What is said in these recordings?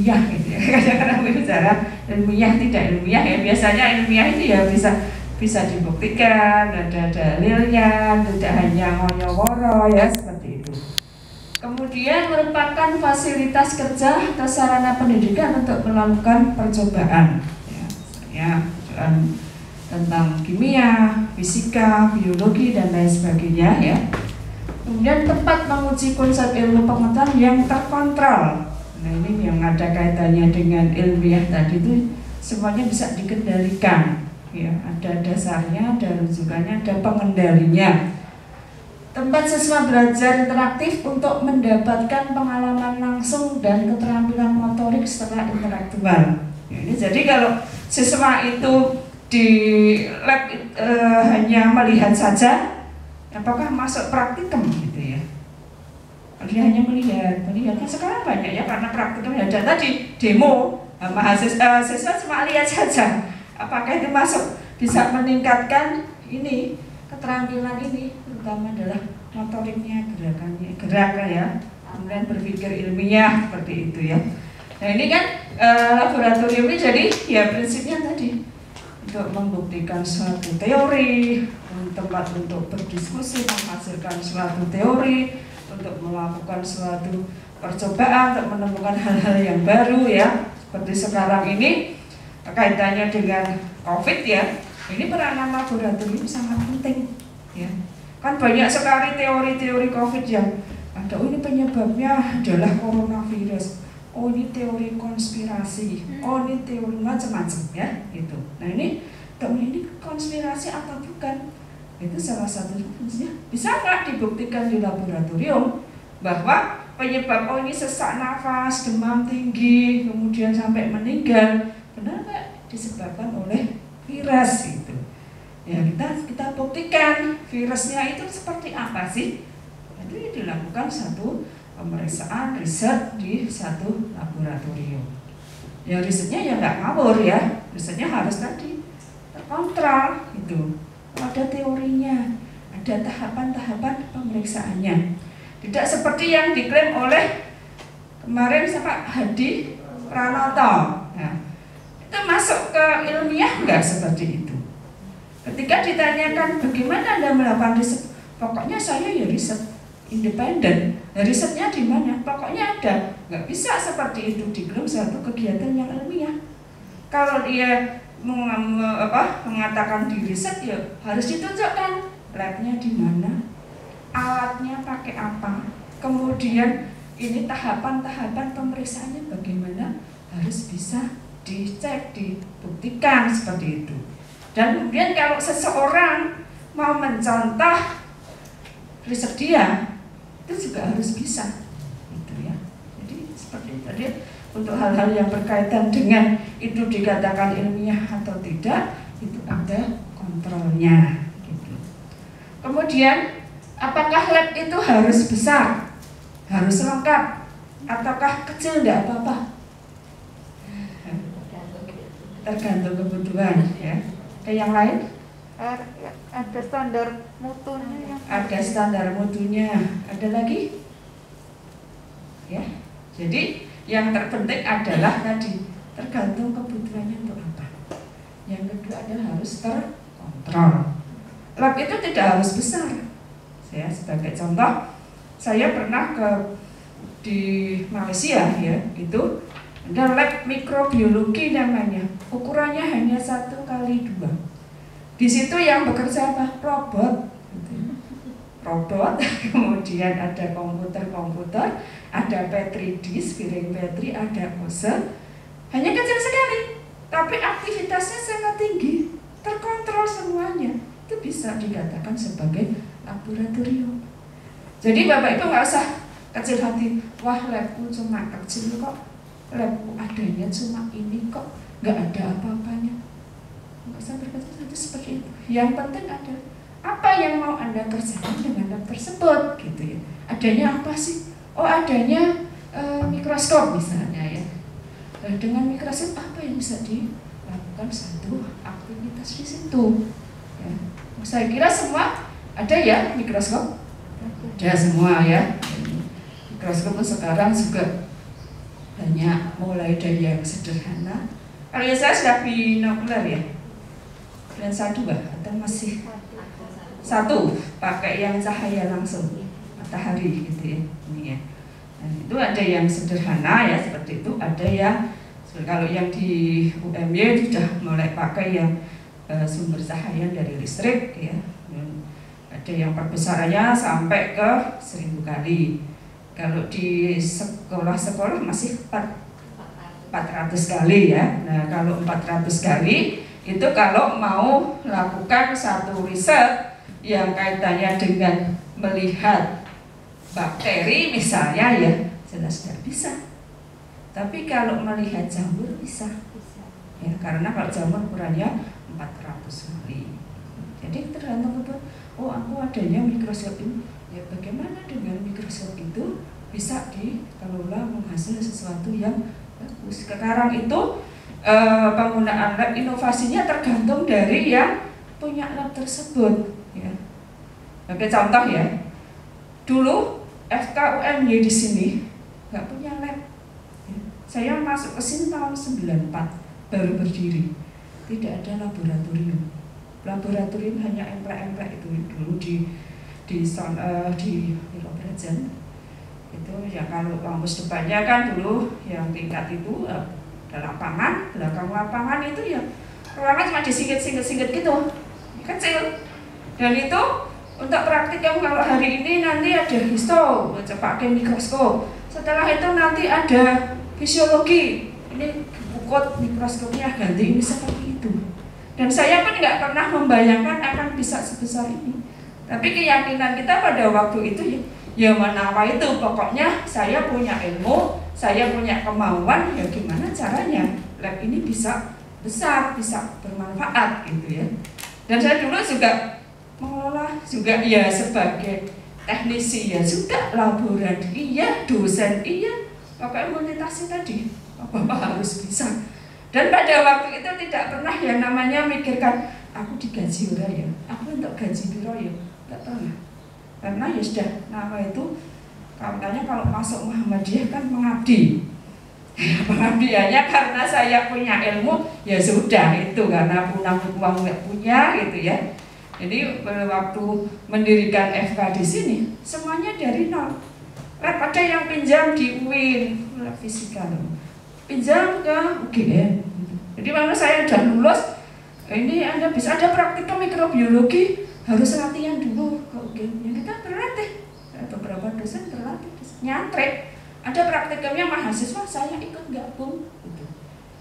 ilmiah gitu ya. Kadang-kadang bicara ilmiah tidak ilmiah ya. Biasanya ilmiah itu ya bisa dibuktikan, ada dalilnya, tidak hanya ngoyo-woro ya, seperti itu. Kemudian merupakan fasilitas kerja atau sarana pendidikan untuk melakukan percobaan ya, tentang kimia, fisika, biologi dan lain sebagainya ya. Kemudian tempat menguji konsep ilmu pengetahuan yang terkontrol. Nah ini yang ada kaitannya dengan ilmiah tadi itu semuanya bisa dikendalikan ya, ada dasarnya, ada rujukannya, ada pengendalinya. Tempat siswa belajar interaktif untuk mendapatkan pengalaman langsung dan keterampilan motorik setelah intelektual. Ini jadi kalau siswa itu di lab hanya melihat saja, apakah masuk praktikum gitu ya? Dia hanya melihat kan sekarang banyak ya, karena praktikum ada tadi demo, mahasiswa siswa cuma lihat saja, apakah itu masuk bisa meningkatkan ini keterampilan ini, terutama adalah motoriknya, gerakan ya, kemudian berpikir ilmiah seperti itu ya. Nah ini kan laboratorium ini jadi ya prinsipnya tadi untuk membuktikan suatu teori, tempat untuk berdiskusi, menghasilkan suatu teori, untuk melakukan suatu percobaan, untuk menemukan hal-hal yang baru ya. Seperti sekarang ini kaitannya dengan COVID ya, ini peranan laboratorium sangat penting ya. Kan banyak sekali teori-teori COVID yang ada, oh ini penyebabnya adalah coronavirus, oh ini teori konspirasi, oh ini teori macam-macam ya gitu. Nah ini konspirasi atau bukan, itu salah satu fungsinya. Bisa nggak dibuktikan di laboratorium bahwa penyebab oh ini sesak nafas, demam tinggi, kemudian sampai meninggal, benar nggak disebabkan oleh virus gitu. Ya kita buktikan virusnya itu seperti apa sih. Itu dilakukan satu pemeriksaan riset di satu laboratorium. Ya risetnya ya nggak ngawur ya, risetnya harus tadi terkontrol gitu. Ada teorinya, ada tahapan-tahapan pemeriksaannya. Tidak seperti yang diklaim oleh kemarin Pak Hadi Pranoto. Nah, itu masuk ke ilmiah nggak seperti itu? Ketika ditanyakan bagaimana Anda melakukan riset, pokoknya saya ya riset independen. Nah, risetnya di mana? Pokoknya ada. Nggak bisa seperti itu diklaim satu kegiatan yang ilmiah. Kalau dia mengatakan di riset ya harus ditunjukkan labnya di mana, alatnya pakai apa, kemudian ini tahapan-tahapan pemeriksaannya bagaimana, harus bisa dicek, dibuktikan seperti itu. Dan kemudian kalau seseorang mau mencontoh riset dia, itu juga harus bisa gitu ya. Jadi seperti itu tadi, untuk hal-hal yang berkaitan dengan itu dikatakan ilmiah atau tidak, itu ada kontrolnya gitu. Kemudian apakah lab itu harus besar, harus lengkap, ataukah kecil tidak apa-apa? Tergantung kebutuhan ya. Ke yang lain? Ada standar mutunya yang ada standar mutunya. Ada lagi? Ya. Jadi yang terpenting adalah tadi tergantung kebutuhannya untuk apa. Yang kedua adalah harus terkontrol. Lab itu tidak harus besar. Saya sebagai contoh, saya pernah di Malaysia ya, itu ada lab mikrobiologi namanya. Ukurannya hanya 1x2. Di situ yang bekerja apa? Robot. Robot, kemudian ada komputer, ada petri dish, piring petri, ada pose. Hanya kecil sekali, tapi aktivitasnya sangat tinggi, terkontrol semuanya. Itu bisa dikatakan sebagai laboratorium. Jadi Bapak Ibu nggak usah kecil hati, wah labku cuma kecil kok, labku adanya cuma ini kok, nggak ada apa-apanya. Nggak usah berkecil hati seperti itu. Yang penting ada apa yang mau Anda kerjakan dengan lab tersebut gitu ya. Adanya apa sih? Oh adanya mikroskop misalnya ya. Dengan mikroskop apa yang bisa dilakukan satu aktivitas di situ ya. Saya kira semua ada ya mikroskop. Ada semua ya. Mikroskop sekarang juga banyak, mulai dari yang sederhana. Kalau ya saya sudah binokular ya, lensa 2 atau masih 1, pakai yang cahaya langsung matahari gitu ya, ini ya. Nah, itu ada yang sederhana ya seperti itu, ada yang kalau yang di UMY sudah mulai pakai yang sumber cahaya dari listrik ya. Dan ada yang perbesarannya sampai ke 1000 kali. Kalau di sekolah-sekolah masih 400 kali ya. Nah, kalau 400 kali itu kalau mau melakukan satu riset yang kaitannya dengan melihat bakteri misalnya ya, jelas tidak bisa. Tapi kalau melihat jamur bisa. Ya, karena kalau jamur ukurannya 400 kali. Jadi tergantung itu, oh aku adanya mikroskop ini. Ya bagaimana dengan mikroskop itu bisa dikelola menghasilkan sesuatu yang bagus. Sekarang itu penggunaan lab inovasinya tergantung dari yang punya lab tersebut. Ya. Sebagai contoh ya, dulu FKUMY di sini nggak punya lab. Ya. Saya masuk ke sini tahun 94 baru berdiri, tidak ada laboratorium. Laboratorium hanya emplek-emplek itu dulu di Belajar itu ya. Kalau kampus depannya kan dulu yang tingkat itu ada lapangan, belakang lapangan itu ya ruangan cuma disingkit gitu, kecil. Dan itu untuk praktikum kalau hari ini nanti ada histo, pakai mikroskop. Setelah itu nanti ada fisiologi, ini bukot mikroskopnya ganti ini seperti itu. Dan saya pun nggak pernah membayangkan akan bisa sebesar ini. Tapi keyakinan kita pada waktu itu ya menawa itu, pokoknya saya punya ilmu, saya punya kemauan, ya gimana caranya lab ini bisa besar, bisa bermanfaat gitu ya. Dan saya dulu juga mengelola juga ya sebagai teknisi ya, sudah laboratorium iya, dosen iya, pokoknya multitasi tadi apa harus bisa. Dan pada waktu itu tidak pernah yang namanya mikirkan aku digaji ora ya, aku untuk gaji piro ya, nggak pernah. Karena ya sudah nama itu katanya kalau masuk Muhammadiyah kan mengabdi. Pengabdiannya karena saya punya ilmu ya sudah itu, karena punya uang nggak punya gitu ya. Jadi waktu mendirikan FK di sini semuanya dari nol. Ada yang pinjam di UIN fisika, pinjam ke UGM. Jadi waktu saya udah lulus, ini Anda bisa ada praktikum mikrobiologi, harus latihan dulu ke UGM. Ya kita berlatih, beberapa dosen berlatih, nyantrik. Ada praktikumnya mahasiswa, saya ikut gabung gitu.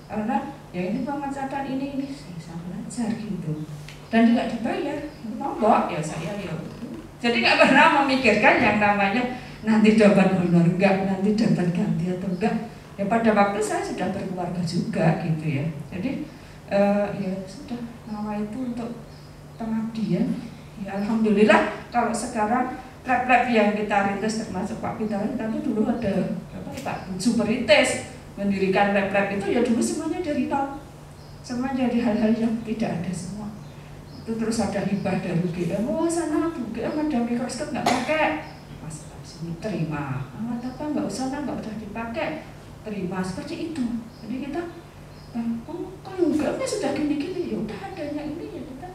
Karena ya ini pemecatan ini saya belajar gitu. Dan tidak dibayar, nombok ya saya ya. Jadi nggak pernah memikirkan yang namanya nanti dapat honor enggak, nanti dapat ganti atau enggak. Ya pada waktu saya sudah berkeluarga juga gitu ya. Jadi ya sudah, nama itu untuk pengabdian. Ya alhamdulillah kalau sekarang lab-lab yang kita rintis termasuk Pak Pitaran, tapi dulu ada Pak Superites mendirikan lab-lab itu ya dulu semuanya dari nol. Semua dari hal-hal yang tidak ada semua. Itu terus ada hibah dari UGM, oh sana UGM ada mikroskop nggak pakai, mas sini terima, apa nggak usah dipakai, terima seperti itu. Jadi kita, kalau UGM sudah gini-gini, ya udah adanya ini ya kita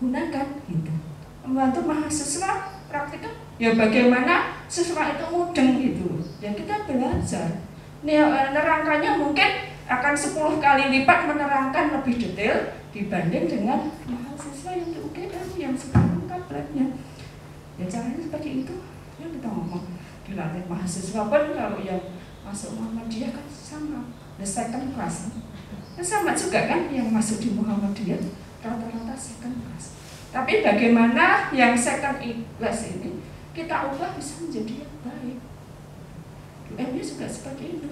gunakan gitu. Membantu mahasiswa praktikum, ya bagaimana siswa itu mudeng gitu, ya kita belajar. Nerangkannya mungkin akan 10 kali lipat menerangkan lebih detail dibanding dengan mahasiswa yang di UGM yang sekarang kan labnya. Ya caranya seperti itu. Ya kita ngomong dilatih mahasiswa pun kalau yang masuk Muhammadiyah kan sama, the second class. Nah, sama juga kan yang masuk di Muhammadiyah rata-rata second class. Tapi bagaimana yang second class ini kita ubah bisa menjadi yang baik. UGM juga seperti itu.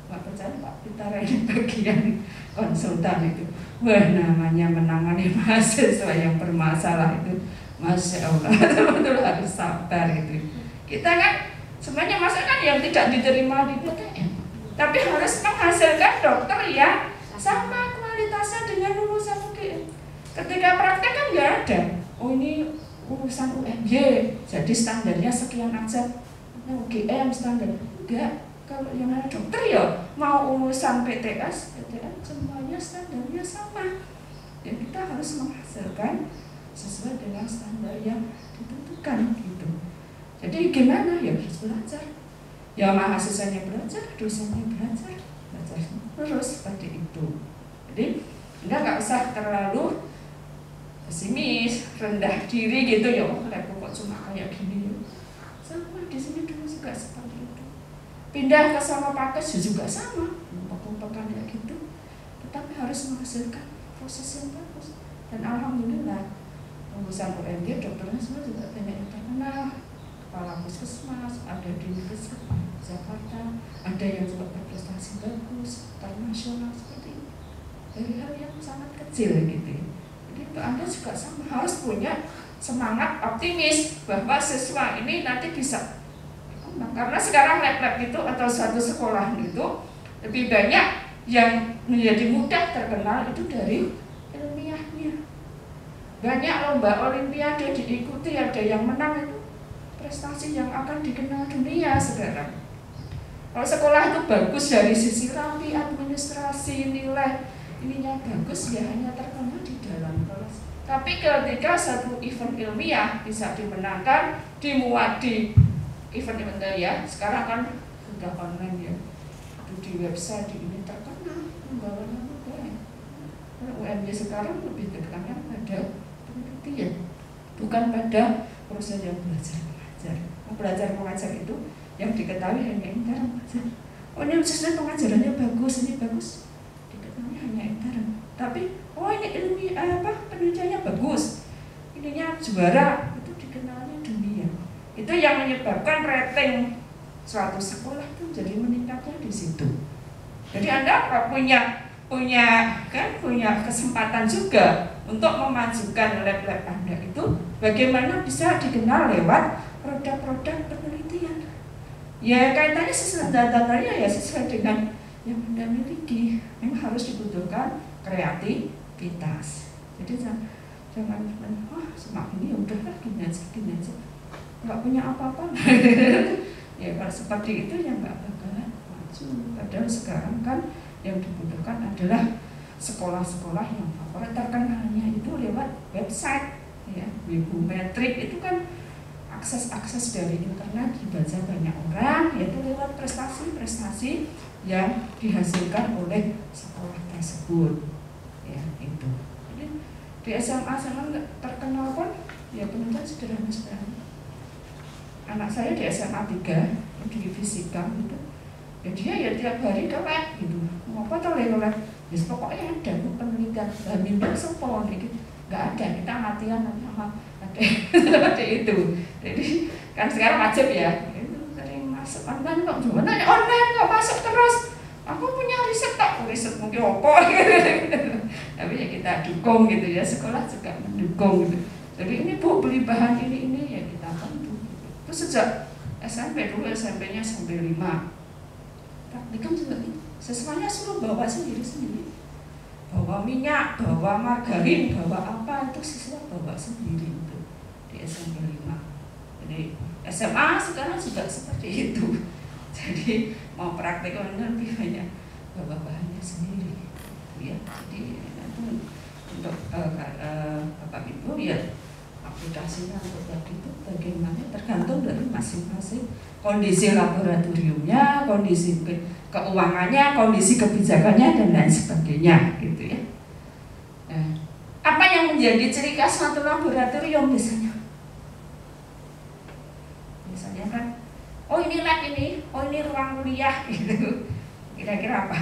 Nggak percaya Pak Pitara ini bagian konsultan itu. Wah namanya menangani mahasiswa yang bermasalah itu, Masya Allah, betul-betul harus sabar itu. Kita kan semuanya masa kan yang tidak diterima di PTN, tapi harus menghasilkan dokter yang sama kualitasnya dengan lulusan UGM. Ketika praktek kan nggak ada, oh ini urusan UMY, jadi standarnya sekian aja. Nah, UGM standar enggak. Kalau yang ada dokter ya mau urusan PTS semuanya standarnya sama. Ya kita harus menghasilkan sesuai dengan standar yang ditentukan gitu. Jadi gimana ya harus belajar. Ya mahasiswanya belajar, dosennya belajar terus seperti itu. Jadi nggak usah terlalu pesimis, rendah diri gitu ya. Oh, labku kok cuma kayak gini ya. Sama di sini dulu juga seperti itu. Pindah ke sama pakes juga sama, umpek-umpekan kayak gitu. Tetapi harus menghasilkan proses yang bagus. Dan alhamdulillah lulusan UMG dokternya semua juga banyak yang terkenal. Kepala puskesmas, ada di Jakarta, ada yang juga berprestasi bagus, internasional seperti itu. Dari hal yang sangat kecil gitu. Jadi untuk Anda juga sama, harus punya semangat optimis bahwa siswa ini nanti bisa. Karena sekarang lab-lab itu atau suatu sekolah itu lebih banyak yang menjadi mudah terkenal itu dari ilmiahnya. Banyak lomba olimpiade diikuti, ada yang menang itu prestasi yang akan dikenal dunia sekarang. Kalau sekolah itu bagus dari sisi rapi, administrasi, nilai ininya bagus ya hanya terkenal di dalam kelas. Tapi ketika satu event ilmiah bisa dimenangkan, dimuat di event-event ya, sekarang kan sudah online ya, itu di website di ini terkenal membawa nama baik. UMY sekarang lebih tekannya pada penelitian, bukan pada proses yang belajar mengajar itu yang diketahui hanya intern saja. Oh ini khususnya pengajarannya bagus, ini bagus, diketahui hanya intern. Tapi oh ini penelitiannya bagus, ininya juara, itu dikenalnya dunia. Itu yang menyebabkan rating suatu sekolah itu jadi meningkatnya di situ. Jadi Anda punya kesempatan juga untuk memajukan lab-lab Anda itu bagaimana bisa dikenal lewat produk-produk penelitian. Ya kaitannya sesuai datanya ya sesuai dengan yang Anda miliki. Memang harus dibutuhkan kreativitas. Jadi jangan semak ini ya udahlah gini aja. Nggak punya apa-apa. Ya kalau seperti itu ya nggak bakalan maju. Padahal sekarang kan yang dibutuhkan adalah sekolah-sekolah yang favorit terkenalnya itu lewat website ya, Webometrik itu kan akses dari internet dibaca banyak orang, yaitu lewat prestasi-prestasi yang dihasilkan oleh sekolah tersebut ya itu. Jadi di SMA terkenal pun ya penelitian sederhana. Anak saya di SMA 3 di fisika gitu. Ya dia ya tiap hari ke lab gitu. Mau apa tau lab? Ya pokoknya ada penelitian bimbel sepon gitu. Enggak ada, kita latihan sama ada seperti itu. Jadi kan sekarang wajib ya. Itu sering masuk online kok gimana ya online kok masuk terus. Aku punya riset mungkin apa gitu. Tapi ya kita dukung gitu ya, sekolah juga mendukung gitu. Jadi ini Bu beli bahan ini ya kita bantu. Itu sejak SMP dulu, SMP-nya sampai 5. Praktikum juga gitu. Semuanya suruh bawa sendiri. Bawa minyak, bawa margarin, bawa apa itu siswa bawa sendiri itu di SMP 5. Jadi SMA sekarang juga seperti itu. Jadi mau praktikum lebih banyak bawa bahannya sendiri. Ya, jadi itu untuk Bapak Ibu ya aplikasinya untuk tadi itu bagaimana tergantung dari masing-masing kondisi laboratoriumnya, kondisi keuangannya, kondisi kebijakannya dan lain sebagainya gitu ya. Nah, apa yang menjadi ciri khas suatu laboratorium biasanya? Biasanya kan, oh ini lab ini, oh ini ruang kuliah gitu. Kira-kira apa?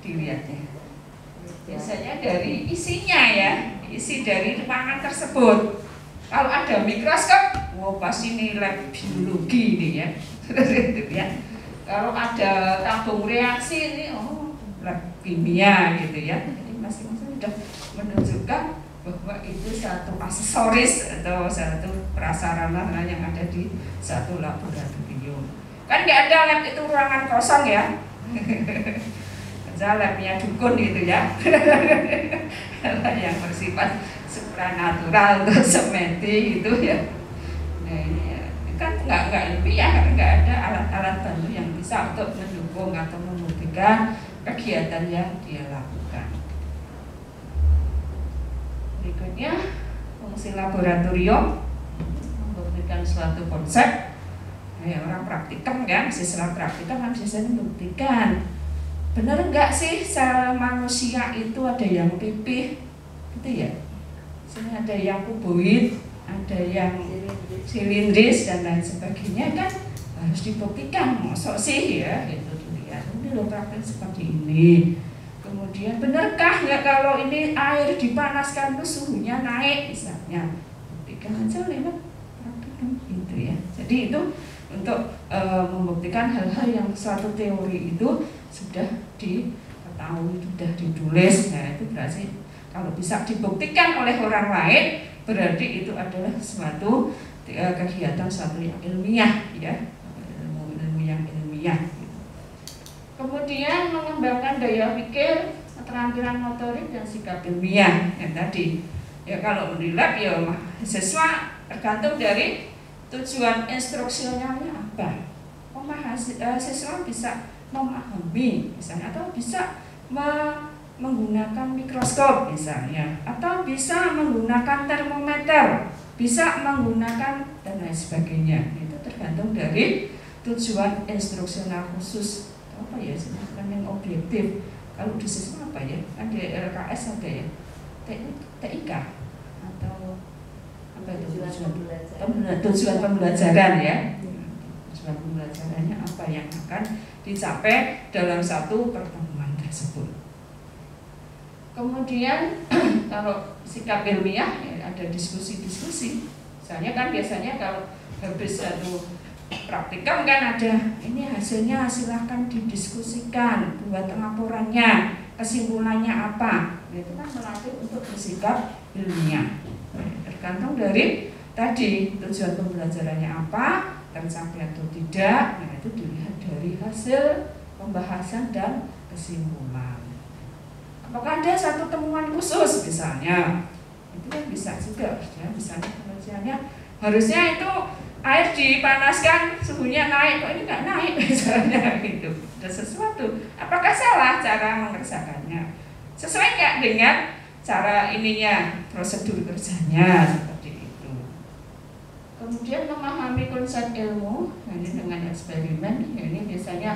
Dilihatnya. Biasanya dari isinya ya, isi dari ruangan tersebut. Kalau ada mikroskop, oh pasti ini lab biologi ini ya. Itu ya. Kalau ada tabung reaksi ini, oh lab kimia gitu ya. Jadi masing-masing sudah menunjukkan bahwa itu satu aksesoris atau satu prasarana yang ada di satu laboratorium. Kan nggak ada lab itu ruangan kosong ya. Labnya dukun gitu ya. Yang bersifat supranatural atau sementi gitu ya. Nah ini ya, kan nggak ilmiah karena nggak ada alat-alat bantu yang bisa untuk mendukung atau membuktikan kegiatan yang dia lakukan. Berikutnya, fungsi laboratorium membuktikan suatu konsep. Ya, orang praktikum kan, siswa praktikum kan biasanya membuktikan benar nggak sih sel manusia itu ada yang pipih, gitu ya. Sini ada yang kuboid, ada yang silindris dan lain sebagainya kan harus dibuktikan. Mosok sih ya, itu dilihat. Ini loh praktek seperti ini. Kemudian benarkah nggak kalau ini air dipanaskan tuh suhunya naik misalnya? Buktikan aja lewat praktikum gitu ya. Jadi itu untuk membuktikan hal-hal yang suatu teori itu sudah diketahui, sudah ditulis. Nah itu berarti kalau bisa dibuktikan oleh orang lain berarti itu adalah suatu kegiatan suatu yang ilmiah ya, ilmu yang ilmiah. Kemudian mengembangkan daya pikir, keterampilan motorik dan sikap ilmiah yang tadi. Ya kalau di lab ya mahasiswa tergantung dari tujuan instruksionalnya apa. Siswa bisa memahami misalnya atau bisa menggunakan mikroskop misalnya atau bisa menggunakan termometer, bisa menggunakan dan lain sebagainya. Itu tergantung dari tujuan instruksional khusus. Apa ya sebenarnya yang objektif. Kalau di siswa apa ya? Ada LKS ada ya? TIK atau apa itu tujuan pembelajaran ya? Tujuan pembelajarannya apa yang akan dicapai dalam satu pertemuan tersebut. Kemudian kalau sikap ilmiah ya ada diskusi-diskusi. Misalnya kan biasanya kalau habis satu praktikum kan ada ini hasilnya silahkan didiskusikan, buat laporannya, kesimpulannya apa. Itu kan melatih untuk bersikap ilmiah. Tergantung dari tadi tujuan pembelajarannya apa, tercapai atau tidak. Nah itu dilihat dari hasil pembahasan dan kesimpulan. Apakah ada satu temuan khusus misalnya? Itu kan bisa juga ya, misalnya penelitiannya harusnya itu air dipanaskan suhunya naik, kok ini nggak naik misalnya gitu. Ada sesuatu. Apakah salah cara mengerjakannya? Sesuai nggak dengan cara ininya, prosedur kerjanya seperti itu. Kemudian memahami konsep ilmu, nah ini dengan eksperimen. Ya ini biasanya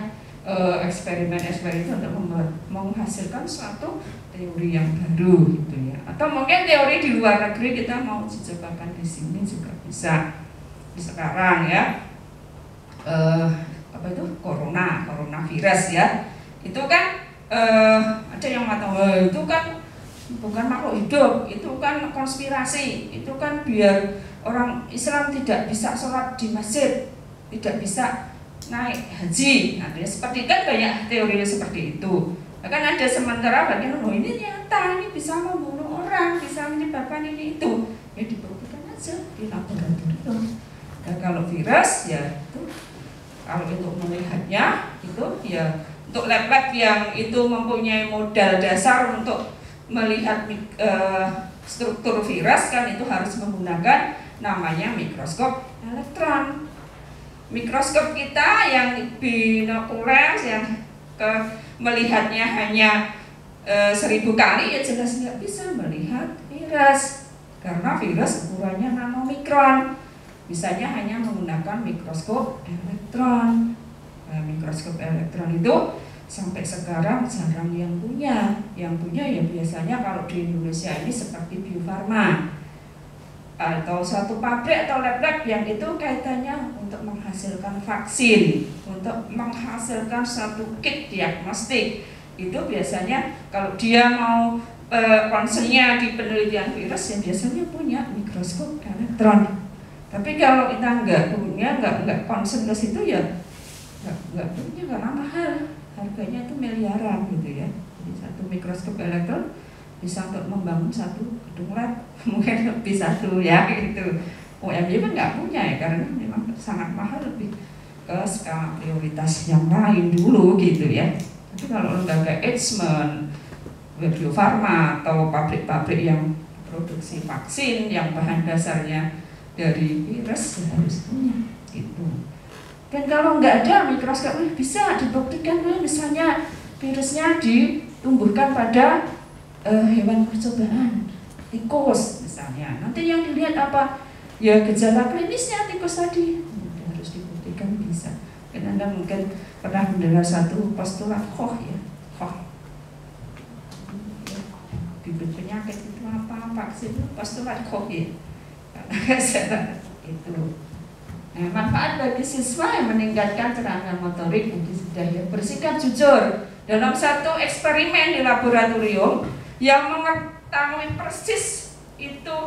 eksperimen itu untuk menghasilkan suatu teori yang baru gitu ya. Atau mungkin teori di luar negeri kita mau cobakan di sini juga bisa. Sekarang ya apa itu coronavirus ya, itu kan ada yang mengatakan itu kan bukan makhluk hidup, itu kan konspirasi, itu kan biar orang Islam tidak bisa sholat di masjid, tidak bisa naik haji. Nah, seperti kan banyak teori seperti itu. Bahkan ada sementara bagian ini nyata, ini bisa membunuh orang, bisa menyebabkan ini itu, ya dibuktikan aja di laboratorium. Dan kalau virus ya itu, kalau untuk melihatnya itu ya untuk lab-lab yang itu mempunyai modal dasar untuk melihat struktur virus kan itu harus menggunakan namanya mikroskop elektron. Mikroskop kita yang binokuler yang melihatnya hanya 1000 kali ya jelas nggak bisa melihat virus karena virus ukurannya nanomikron. Bisanya hanya menggunakan mikroskop elektron. Nah, mikroskop elektron itu sampai sekarang jarang yang punya. Yang punya ya biasanya kalau di Indonesia ini seperti Bio Farma atau suatu pabrik atau lab-lab yang itu kaitannya untuk menghasilkan vaksin, untuk menghasilkan suatu kit diagnostik. Itu biasanya kalau dia mau concernnya di penelitian virus yang biasanya punya mikroskop elektron. Tapi kalau kita nggak concern ke situ ya nggak punya karena mahal, harganya itu miliaran gitu ya. Jadi satu mikroskop elektron bisa untuk membangun satu gedung lab mungkin lebih satu ya gitu. UMY kan nggak punya ya karena memang sangat mahal, lebih ke skala prioritas yang lain dulu gitu ya. Tapi kalau lembaga Eijkman, Bio Farma atau pabrik-pabrik yang produksi vaksin yang bahan dasarnya dari virus ya harus punya. gitu. Dan kalau nggak ada mikroskop bisa dibuktikan misalnya virusnya ditumbuhkan pada hewan percobaan, tikus misalnya. Nanti yang dilihat apa? Ya gejala klinisnya tikus tadi. Harus dibuktikan bisa. Dan Anda mungkin pernah mendengar satu postulat Koch ya, Koch. Bibit penyakit itu apa? Vaksin itu postulat Koch ya. Karena itu. Nah, manfaat bagi siswa yang meningkatkan keterampilan motorik nanti sudah ya, bersikap jujur dalam satu eksperimen di laboratorium yang mengetahui persis itu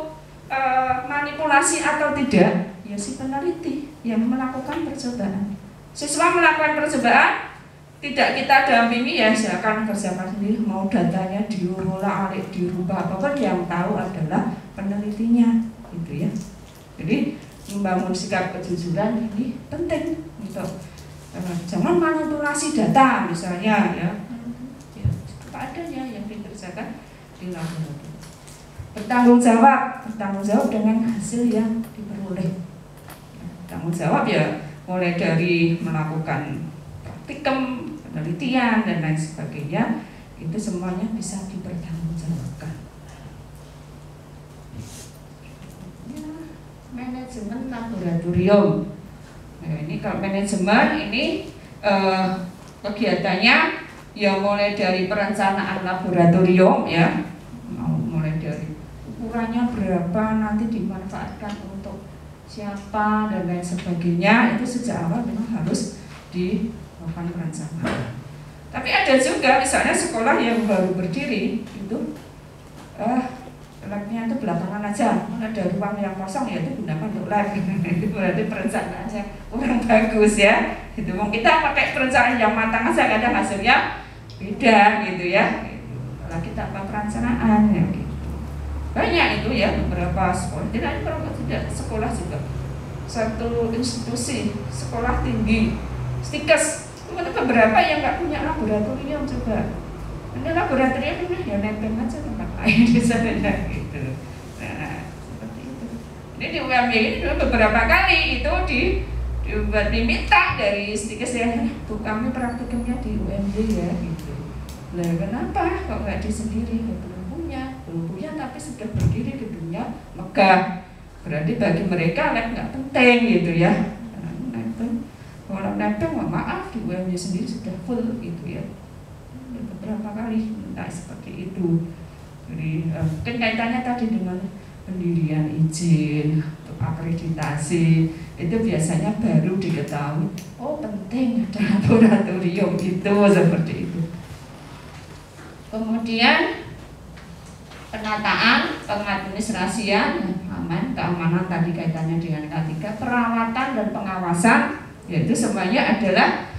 manipulasi atau tidak ya si peneliti yang melakukan percobaan. Siswa melakukan percobaan tidak kita dampingi ya silakan kerjakan sendiri, mau datanya diulang-alik dirubah apapun yang tahu adalah penelitinya gitu ya. Jadi membangun sikap kejujuran ini penting untuk jangan manipulasi data misalnya ya apa adanya yang dikerjakan di laboratorium. Bertanggung jawab dengan hasil yang diperoleh. Bertanggung jawab ya mulai dari melakukan praktikum, penelitian dan lain sebagainya itu semuanya bisa dipertanggungjawabkan. Manajemen laboratorium. Nah, ini kalau manajemen ini kegiatannya ya mulai dari perencanaan laboratorium ya, mulai dari ukurannya berapa nanti dimanfaatkan untuk siapa dan lain sebagainya itu sejak awal memang harus dilakukan perencanaan. Tapi ada juga misalnya sekolah yang baru berdiri itu labnya itu belakangan aja, ada ruang yang kosong ya itu gunakan untuk lab. Itu berarti perencanaannya kurang bagus ya. Itu kita pakai perencanaan yang matang aja kadang hasilnya beda gitu ya. Kalau kita apa perencanaan ya gitu. Banyak itu ya beberapa sekolah, tidak sekolah juga. Satu institusi sekolah tinggi, stikes itu beberapa yang nggak punya laboratorium juga. Ini laboratorium ini ya nempel aja tempat lain di sana gitu. Nah, seperti itu. Ini di UMY ini beberapa kali itu diminta dari stikes ya, Bu kami praktikumnya di UMY ya gitu. Nah kenapa kok nggak di sendiri? Ya, belum punya tapi sudah berdiri gedungnya megah. Berarti bagi mereka lab nggak penting gitu ya. Kalau nempel maaf di UMY sendiri sudah full gitu ya. Beberapa kali minta seperti itu. Jadi mungkin kaitannya tadi dengan pendirian izin untuk akreditasi itu biasanya baru diketahui. Oh penting ada laboratorium itu seperti itu. Kemudian penataan, pengadministrasian, aman, keamanan tadi kaitannya dengan K3, perawatan dan pengawasan, yaitu semuanya adalah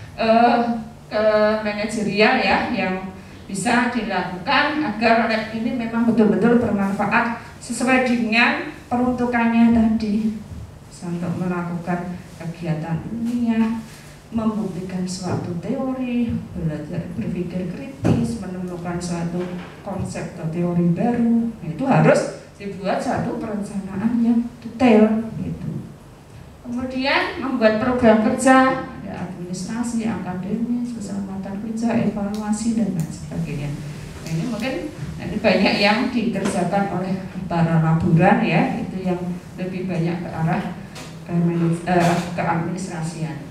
manajerial ya yang bisa dilakukan agar lab ini memang betul-betul bermanfaat sesuai dengan peruntukannya tadi. Untuk melakukan kegiatan ilmiah, membuktikan suatu teori, belajar berpikir kritis, menemukan suatu konsep atau teori baru, itu harus dibuat satu perencanaan yang detail gitu. Kemudian membuat program kerja, ada administrasi, akademis, keselamatan kerja, evaluasi dan lain sebagainya. Nah, ini mungkin nanti banyak yang dikerjakan oleh para laboran ya, itu yang lebih banyak ke arah keadministrasian.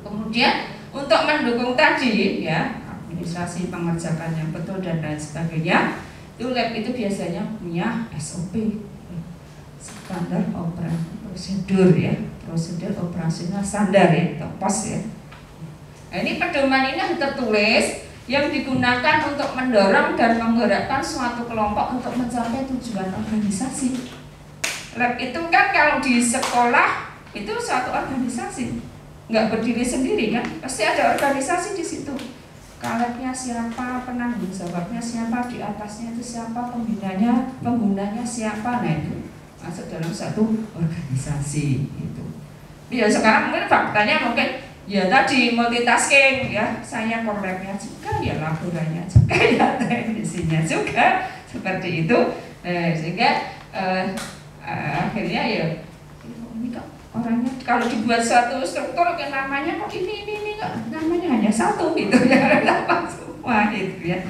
Kemudian untuk mendukung tadi ya administrasi pengerjakan yang betul dan lain sebagainya, itu lab itu biasanya punya SOP, standar operasi prosedur ya, prosedur operasional standar ya, atau POS ya. Nah, ini pedoman ini tertulis yang digunakan untuk mendorong dan menggerakkan suatu kelompok untuk mencapai tujuan organisasi. Lab itu kan kalau di sekolah itu suatu organisasi, nggak berdiri sendiri kan, pasti ada organisasi di situ. Kalabnya siapa, penanggung jawabnya siapa, di atasnya itu siapa, penggunanya siapa, nah itu masuk dalam satu organisasi itu. Ya sekarang mungkin faktanya mungkin ya tadi multitasking ya, saya korlabnya juga, ya laborannya juga, ya teknisinya juga, seperti itu. Sehingga akhirnya ya ini kok orangnya kalau dibuat suatu struktur ke namanya kok ini nggak, namanya hanya satu gitu ya, apa semua gitu ya.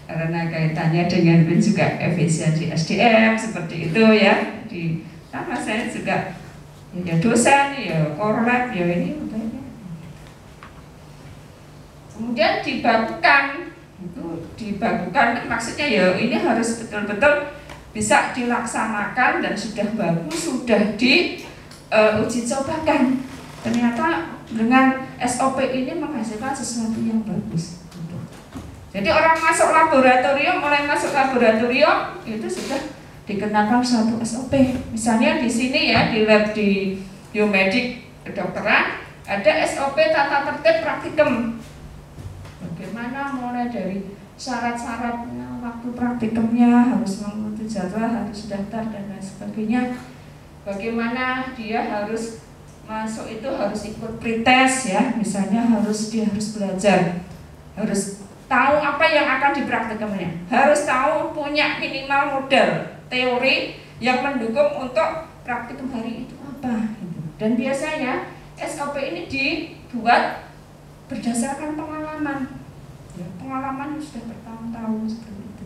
Karena kaitannya dengan juga efisiensi SDM seperti itu ya. Di sama saya juga ya dosen ya korlap ya ini untungnya. Kemudian dibakukan maksudnya ya ini harus betul-betul bisa dilaksanakan dan sudah bagus, sudah uji cobakan. Ternyata dengan SOP ini menghasilkan sesuatu yang bagus. Jadi orang masuk laboratorium, mulai masuk laboratorium itu sudah dikenakan suatu SOP. Misalnya di sini ya di lab di biomedik kedokteran ada SOP tata tertib praktikum. Bagaimana mulai dari syarat-syaratnya, waktu praktikumnya harus mengikuti jadwal, harus daftar dan lain sebagainya. Bagaimana dia harus masuk itu harus ikut pretest ya, misalnya dia harus belajar, harus tahu apa yang akan dipraktikumnya, harus tahu punya minimal model teori yang mendukung untuk praktikum hari itu apa. Gitu. Dan biasanya SOP ini dibuat berdasarkan pengalaman. Ya, pengalaman sudah bertahun-tahun seperti itu.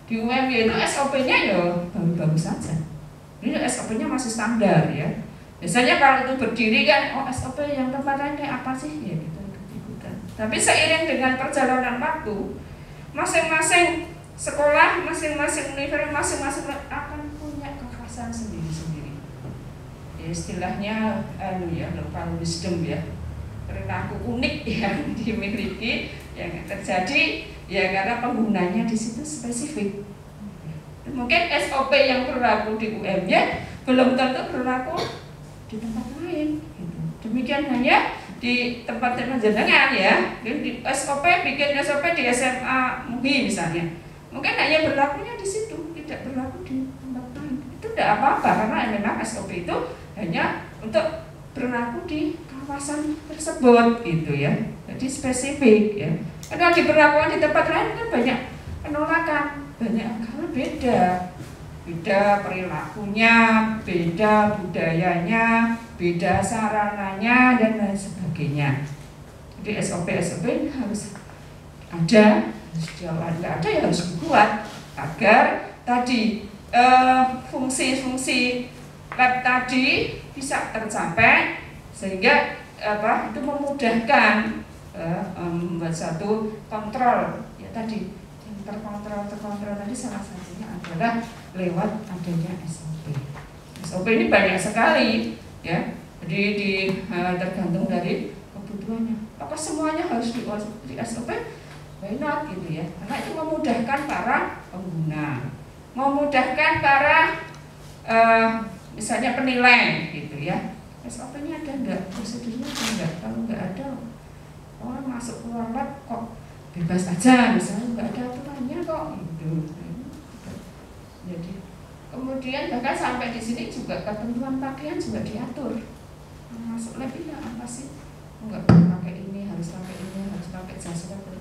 Di UMY itu SOP-nya ya baru-baru saja. Ini SOP-nya masih standar ya. Biasanya kalau itu berdiri kan, oh SOP yang tempat lain kayak apa sih? Ya gitu. Tapi seiring dengan perjalanan waktu, masing-masing sekolah, masing-masing universitas, masing-masing akan punya kekhasan sendiri-sendiri. Ya, istilahnya ya local wisdom ya, perilaku unik yang dimiliki, yang terjadi ya karena penggunanya di situ spesifik. Mungkin SOP yang berlaku di UM-nya belum tentu berlaku di tempat lain. Demikian hanya di tempat-tempat jenengan ya, di SOP bikin SOP di SMA MUI misalnya, mungkin hanya berlakunya di situ, tidak berlaku di tempat lain. Itu tidak apa-apa karena memang SOP itu hanya untuk berlaku di kawasan tersebut gitu ya. Jadi spesifik ya. Karena diberlakukan di tempat lain kan banyak penolakan, banyak karena beda perilakunya, beda budayanya, beda sarananya dan lain sebagainya. Jadi SOP harus ada, harus nggak ada ya harus dibuat agar tadi fungsi-fungsi lab tadi bisa tercapai sehingga itu memudahkan membuat satu kontrol ya tadi yang terkontrol tadi salah satunya adalah lewat adanya SOP. SOP ini banyak sekali ya, jadi tergantung dari kebutuhannya. Apa semuanya harus di SOP? Why not gitu ya? Karena itu memudahkan para pengguna, memudahkan para misalnya penilai gitu ya. SOP-nya ada enggak? Prosedurnya ada enggak? Kalau enggak ada, orang masuk keluar lab kok bebas aja, misalnya enggak ada aturannya kok gitu. Jadi kemudian bahkan sampai di sini juga ketentuan pakaian juga diatur. Masuk lab ini apa sih? Enggak boleh pakai ini, harus pakai ini, harus pakai jas diatur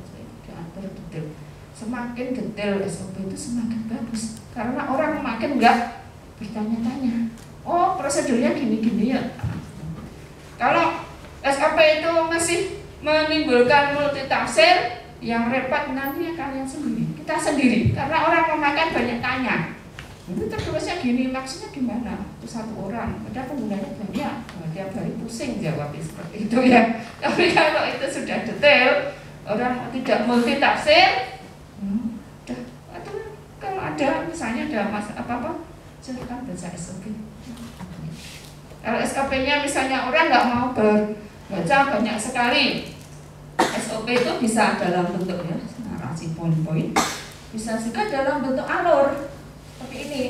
detail. Semakin detail SOP itu semakin bagus karena orang makin enggak bertanya-tanya. Oh prosedurnya gini-gini ya. Kalau SOP itu masih menimbulkan multitafsir, yang repot nanti kalian sendiri, kita sendiri, karena orang memakan banyak tanya. Itu tertulisnya gini, maksudnya gimana? Itu satu orang, ada penggunanya banyak, tiap hari pusing jawabnya seperti itu ya. Tapi kalau itu sudah detail, orang tidak multitafsir, atau kalau ada misalnya ada apa-apa, silakan baca SOP. Kalau SOP-nya misalnya orang nggak mau baca banyak sekali, SOP itu bisa dalam bentuk ya, narasi poin-poin, bisa juga dalam bentuk alur seperti ini.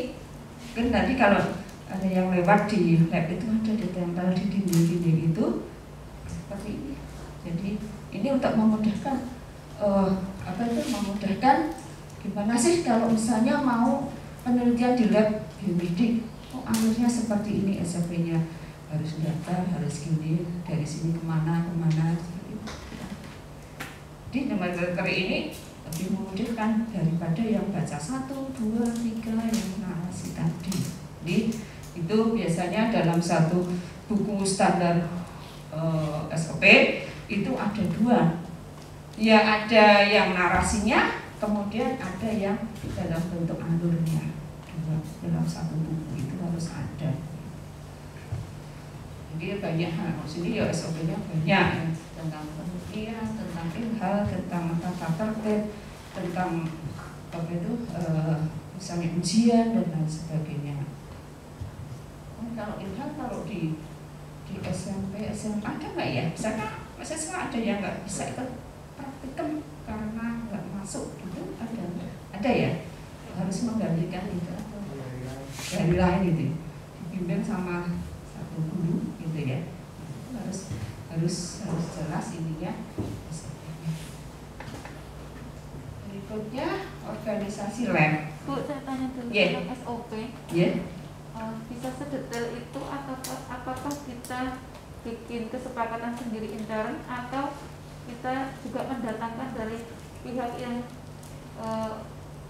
Kan tadi kalau ada yang lewat di lab itu ada ditempel di dinding-dinding itu seperti ini. Jadi ini untuk memudahkan memudahkan gimana sih kalau misalnya mau penelitian di lab biomedik, alurnya seperti ini, SOP-nya harus daftar, harus gini, dari sini kemana seperti itu. Jadi nomor ini lebih memudahkan daripada yang baca 1, 2, 3 yang narasi tadi. Jadi Itu biasanya dalam satu buku standar SOP itu ada 2. Ya ada yang narasinya, kemudian ada yang dalam bentuk alurnya. 2 dalam satu buku itu harus ada. Jadi banyak hal. Sini ya SOP-nya banyak tentang penelitian, tentang hal, tentang tata tertib, tentang apa itu misalnya ujian dan lain sebagainya. Kalau ilham taruh di SMP, SMA ada nggak ya? Misalnya mahasiswa ada yang nggak bisa ikut praktikum karena nggak masuk gitu, ada ya? Harus menggantikan itu atau dari lain gitu, dibimbing sama satu guru gitu ya. Harus jelas ininya. Berikutnya organisasi lab. Bu, saya tanya dulu Yeah. tentang SOP. Yeah. Bisa sedetail itu apakah kita bikin kesepakatan sendiri intern atau kita juga mendatangkan dari pihak yang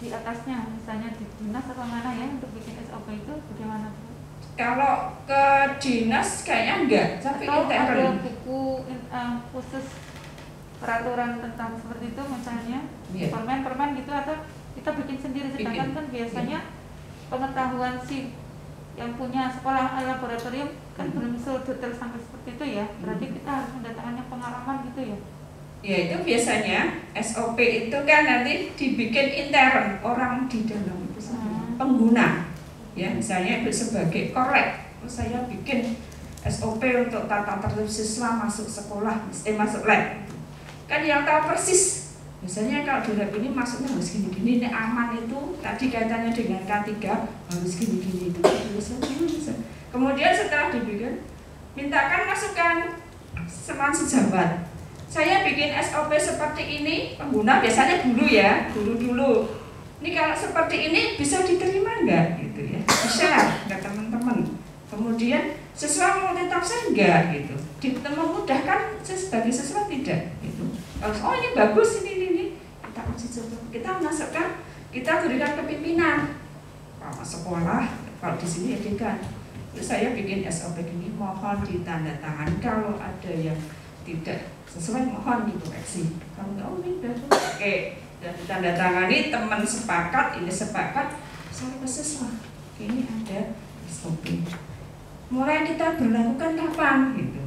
di atasnya, misalnya di dinas atau mana ya, untuk bikin SOP itu bagaimana Bu? Kalau ke dinas kayaknya enggak, tapi Atau ada intern. buku khusus peraturan tentang seperti itu misalnya, Iya. permen gitu, atau kita bikin sendiri, sedangkan Bikin. kan biasanya pengetahuan si yang punya sekolah laboratorium kan belum sedetail sampai seperti itu ya, berarti kita harus mendatangkan pengalaman gitu ya. Ya itu biasanya SOP itu kan nanti dibikin intern orang di dalam itu sendiri, pengguna. Ya misalnya sebagai korek, saya bikin SOP untuk tata tertib siswa masuk sekolah, masuk lab. Kan yang tahu persis. Misalnya kalau di lab ini masuknya harus gini-gini, ini aman itu. Tadi kaitannya dengan K3 harus gini-gini itu bisa. Kemudian setelah dibikin, mintakan masukan teman sejabat. Saya bikin SOP seperti ini, pengguna biasanya guru dulu. Ini kalau seperti ini bisa diterima enggak gitu ya? Share ke teman-teman. Kemudian siswa mau ditafsir enggak gitu. Memudahkan sebagai siswa tidak gitu. Oh ini bagus ini kita uji coba. Kita masukkan, kita berikan kepimpinan. Kalau sekolah, kalau di sini edikan. Saya bikin SOP ini mohon ditandatangani, kalau ada yang tidak sesuai mohon dikoreksi. Kalau enggak ini udah oke. Dan ditandatangani, teman sepakat, ini sepakat, saya ke siswa. Ini ada SOP. Mulai kita berlakukan kapan gitu.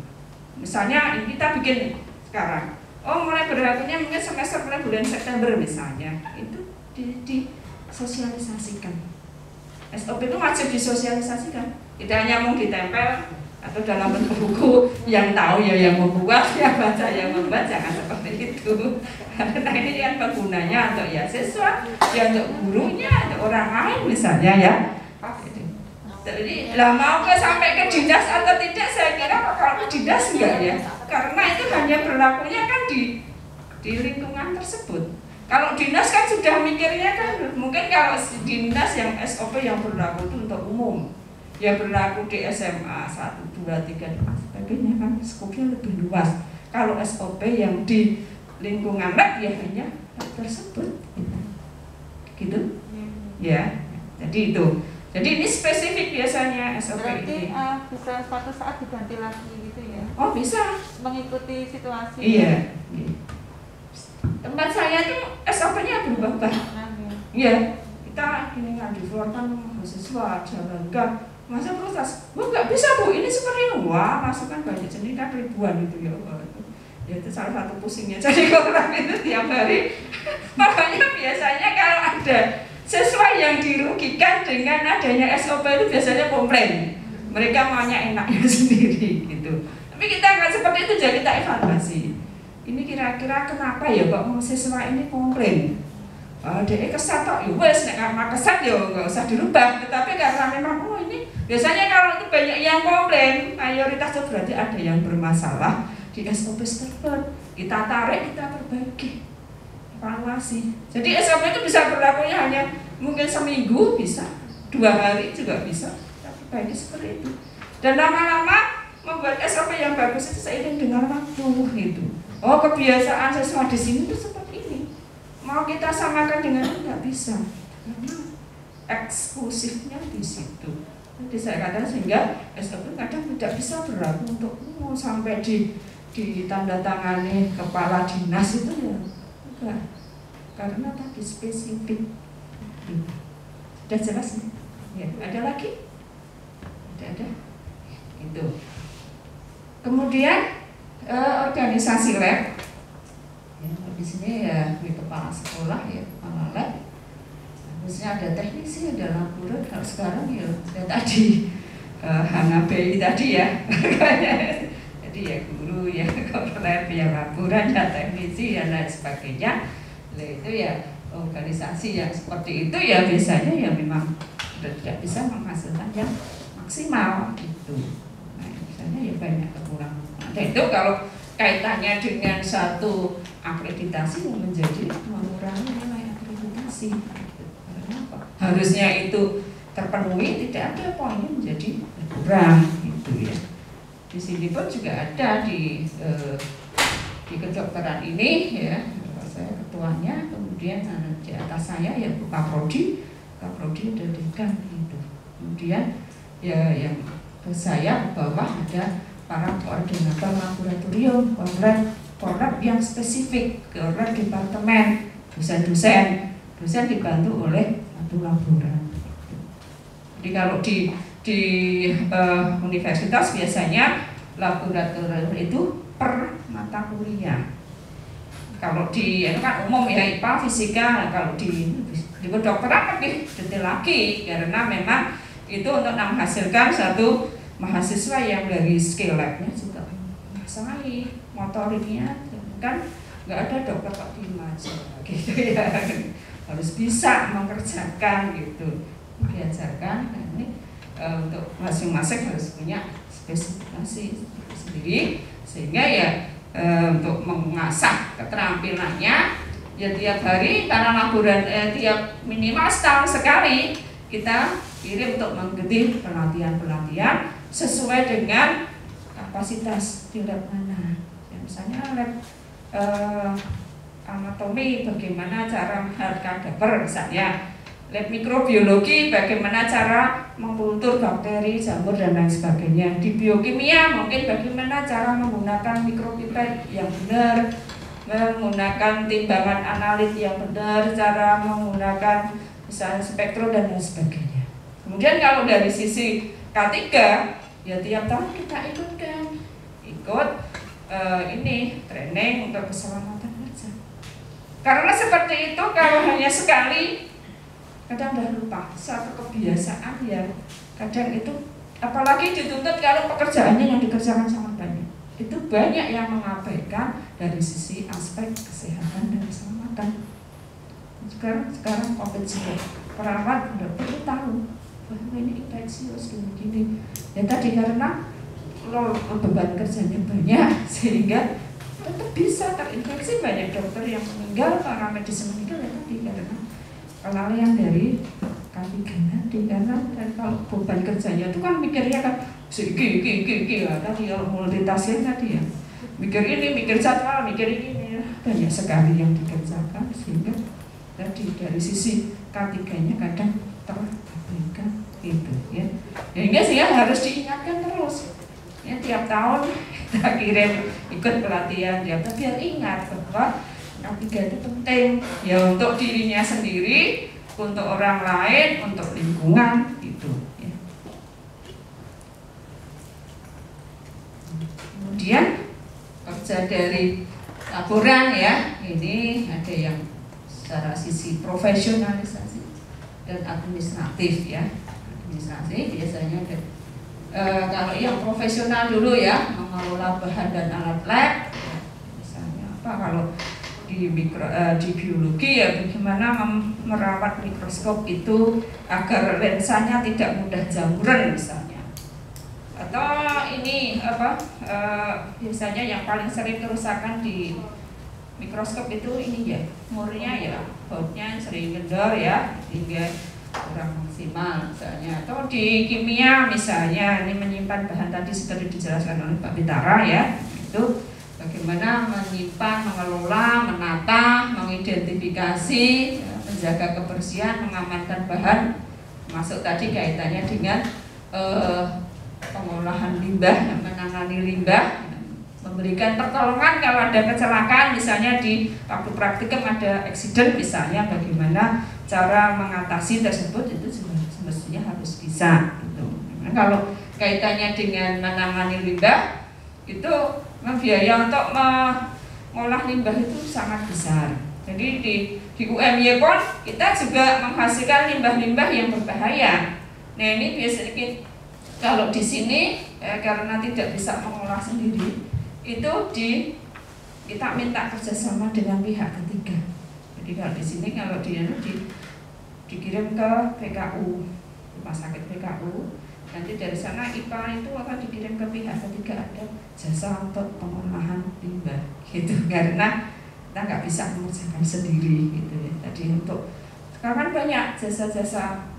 Misalnya ini kita bikin sekarang. Oh mulai berlakunya mungkin semester mulai bulan September misalnya. Itu disosialisasikan. SOP itu wajib disosialisasikan. Tidak hanya mau ditempel atau dalam bentuk buku, yang tahu ya yang membuat, yang baca yang membuat, jangan seperti itu. Karena ini yang penggunanya untuk ya siswa, ya untuk gurunya, untuk orang lain misalnya ya. Jadi lah mau sampai ke dinas atau tidak, saya kira kalau ke dinas enggak ya, karena itu hanya berlakunya kan di lingkungan tersebut. Kalau dinas kan sudah mikirnya kan, mungkin kalau dinas yang SOP yang berlaku itu untuk umum, yang berlaku di SMA 1, 2, 3 dan sebagainya kan skopnya lebih luas. Kalau SOP yang di lingkungan lab ya hanya tersebut gitu ya. Jadi itu, jadi ini spesifik biasanya SOP. Berarti ini bisa suatu saat diganti lagi gitu ya. Oh bisa, Mengikuti situasi. iya. Tempat saya tuh SOP-nya berubah-ubah. Iya, kita ini nggak dikeluarkan mahasiswa jalankan masa proses. Wah nggak bisa Bu, ini seperti ini. Wah masukan banyak, jadi kan ribuan gitu ya. Ya itu salah satu pusingnya jadi orang itu tiap hari. Makanya biasanya kalau ada siswa yang dirugikan dengan adanya SOP itu biasanya komplain. Mereka maunya enaknya sendiri gitu. Tapi kita nggak seperti itu, jadi kita evaluasi. Ini kira-kira kenapa ya kok siswa ini komplain? Dia kesat tok, ya wes karena kesat ya nggak usah dirubah. Tetapi karena memang ini biasanya kalau itu banyak yang komplain, mayoritas itu berarti ada yang bermasalah di SOP tersebut. Kita tarik, kita perbaiki, evaluasi. Jadi SOP itu bisa berlakunya hanya mungkin seminggu bisa, 2 hari juga bisa. Kita perbaiki seperti itu. Dan lama-lama membuat SOP yang bagus itu seiring dengan waktu gitu. Oh kebiasaan siswa di sini itu seperti ini. Mau kita samakan dengan itu nggak bisa, karena eksklusifnya di situ. Jadi saya katakan sehingga SOP kadang tidak bisa berlaku untuk sampai ditandatangani kepala dinas itu ya enggak, karena tadi spesifik. Sudah jelas nih? Ya, ada lagi? Ada. Itu. Kemudian organisasi lab. Ya, di sini ya di kepala sekolah ya, kepala lab. Harusnya ada teknisi, ada laborator. Kalau sekarang ya tadi Hana BI tadi ya. Jadi ya guru ya, lab ya laborator, ya teknisi dan lain sebagainya. Nah, itu ya organisasi yang seperti itu ya biasanya ya memang sudah tidak bisa menghasilkan yang maksimal gitu. Nah, misalnya ya banyak kekurangan. Nah, itu kalau kaitannya dengan satu akreditasi yang menjadi mengurangi nilai akreditasi. Karena apa? Harusnya itu terpenuhi, tidak ada poinnya menjadi kurang gitu ya. Di sini pun juga ada di kedokteran ini ya, saya ketuanya, kemudian di atas saya ya Kaprodi ada dekan gitu. Kemudian ya yang ke saya bawah ada para koordinator laboratorium, korlab yang spesifik, korlab departemen, dosen dibantu oleh satu laboratorium. Jadi kalau di universitas biasanya laboratorium itu per mata kuliah. Kalau di itu kan umum ya IPA, fisika. Nah, kalau di kedokteran lebih detail lagi karena memang itu untuk menghasilkan satu mahasiswa yang dari skill labnya juga menguasai motoriknya, kan nggak ada dokter kok diem aja gitu ya, harus bisa mengerjakan gitu, diajarkan. Nah, ini untuk masing-masing harus punya spesifikasi sendiri sehingga ya untuk mengasah keterampilannya ya tiap hari, karena laboratorium tiap minimal setahun sekali kita kirim untuk mengikuti pelatihan sesuai dengan kapasitas di lab mana. Ya, misalnya lab anatomi bagaimana cara melihat kadaver misalnya, lab mikrobiologi bagaimana cara mengkultur bakteri, jamur dan lain sebagainya. Di biokimia mungkin bagaimana cara menggunakan mikropipet yang benar, menggunakan timbangan analit yang benar, cara menggunakan misalnya spektro dan lain sebagainya. Kemudian kalau dari sisi K3 ya tiap tahun kita ikut ini training untuk keselamatan kerja. Karena seperti itu kalau hanya sekali kadang udah lupa, satu kebiasaan ya kadang itu, apalagi dituntut kalau pekerjaannya yang dikerjakan sangat banyak, itu banyak yang mengabaikan dari sisi aspek kesehatan dan keselamatan. Sekarang COVID juga, perawat udah perlu tahu bahwa ini infeksius gini ya tadi karena beban kerjanya banyak sehingga tetap bisa terinfeksi. Banyak dokter yang meninggal, para medis meninggal ya tadi karena kelalaian dari K3 tadi. Karena kalau beban kerjanya itu kan mikirnya kan tadi kalau multitasking tadi ya, mikir ini, mikir jadwal, mikir ini, banyak sekali yang dikerjakan sehingga tadi dari sisi K3-nya kadang terabaikan itu ya. Sehingga sih harus diingatkan terus. Ya, tiap tahun kita kirim ikut pelatihan tiap tahun biar ingat bahwa K3 itu penting ya untuk dirinya sendiri, untuk orang lain, untuk lingkungan gitu ya. Kemudian kerja dari laporan ya, ini ada yang secara sisi profesionalisasi dan administratif ya. Administrasi biasanya ada kalau yang profesional dulu ya, mengelola bahan dan alat lab ya, misalnya apa kalau di biologi ya bagaimana merawat mikroskop itu agar lensanya tidak mudah jamuran misalnya, atau ini apa biasanya yang paling sering kerusakan di mikroskop itu ini ya murnya ya, bautnya sering kendor ya hingga kurang maksimal misalnya. Atau di kimia misalnya ini menyimpan bahan tadi seperti dijelaskan oleh Pak Pitara ya, itu bagaimana menyimpan, mengelola, menata, mengidentifikasi, ya, menjaga kebersihan, mengamankan bahan, masuk tadi kaitannya dengan pengolahan limbah, menangani limbah, memberikan pertolongan kalau ada kecelakaan, misalnya di waktu praktikum ada eksiden misalnya, bagaimana cara mengatasi tersebut, itu semestinya harus bisa gitu. Nah, kalau kaitannya dengan menangani limbah itu biaya untuk mengolah limbah itu sangat besar. Jadi di UMY pun kita juga menghasilkan limbah-limbah yang berbahaya. Nah ini biasanya kalau di sini karena tidak bisa mengolah sendiri, itu kita minta kerjasama dengan pihak ketiga. Jadi kalau di sini kalau dikirim ke PKU, rumah sakit PKU, nanti dari sana IPA itu akan dikirim ke pihak ketiga, ada jasa untuk pengolahan limbah gitu, karena kita nggak bisa mengerjakan sendiri gitu ya. Jadi untuk sekarang banyak jasa-jasa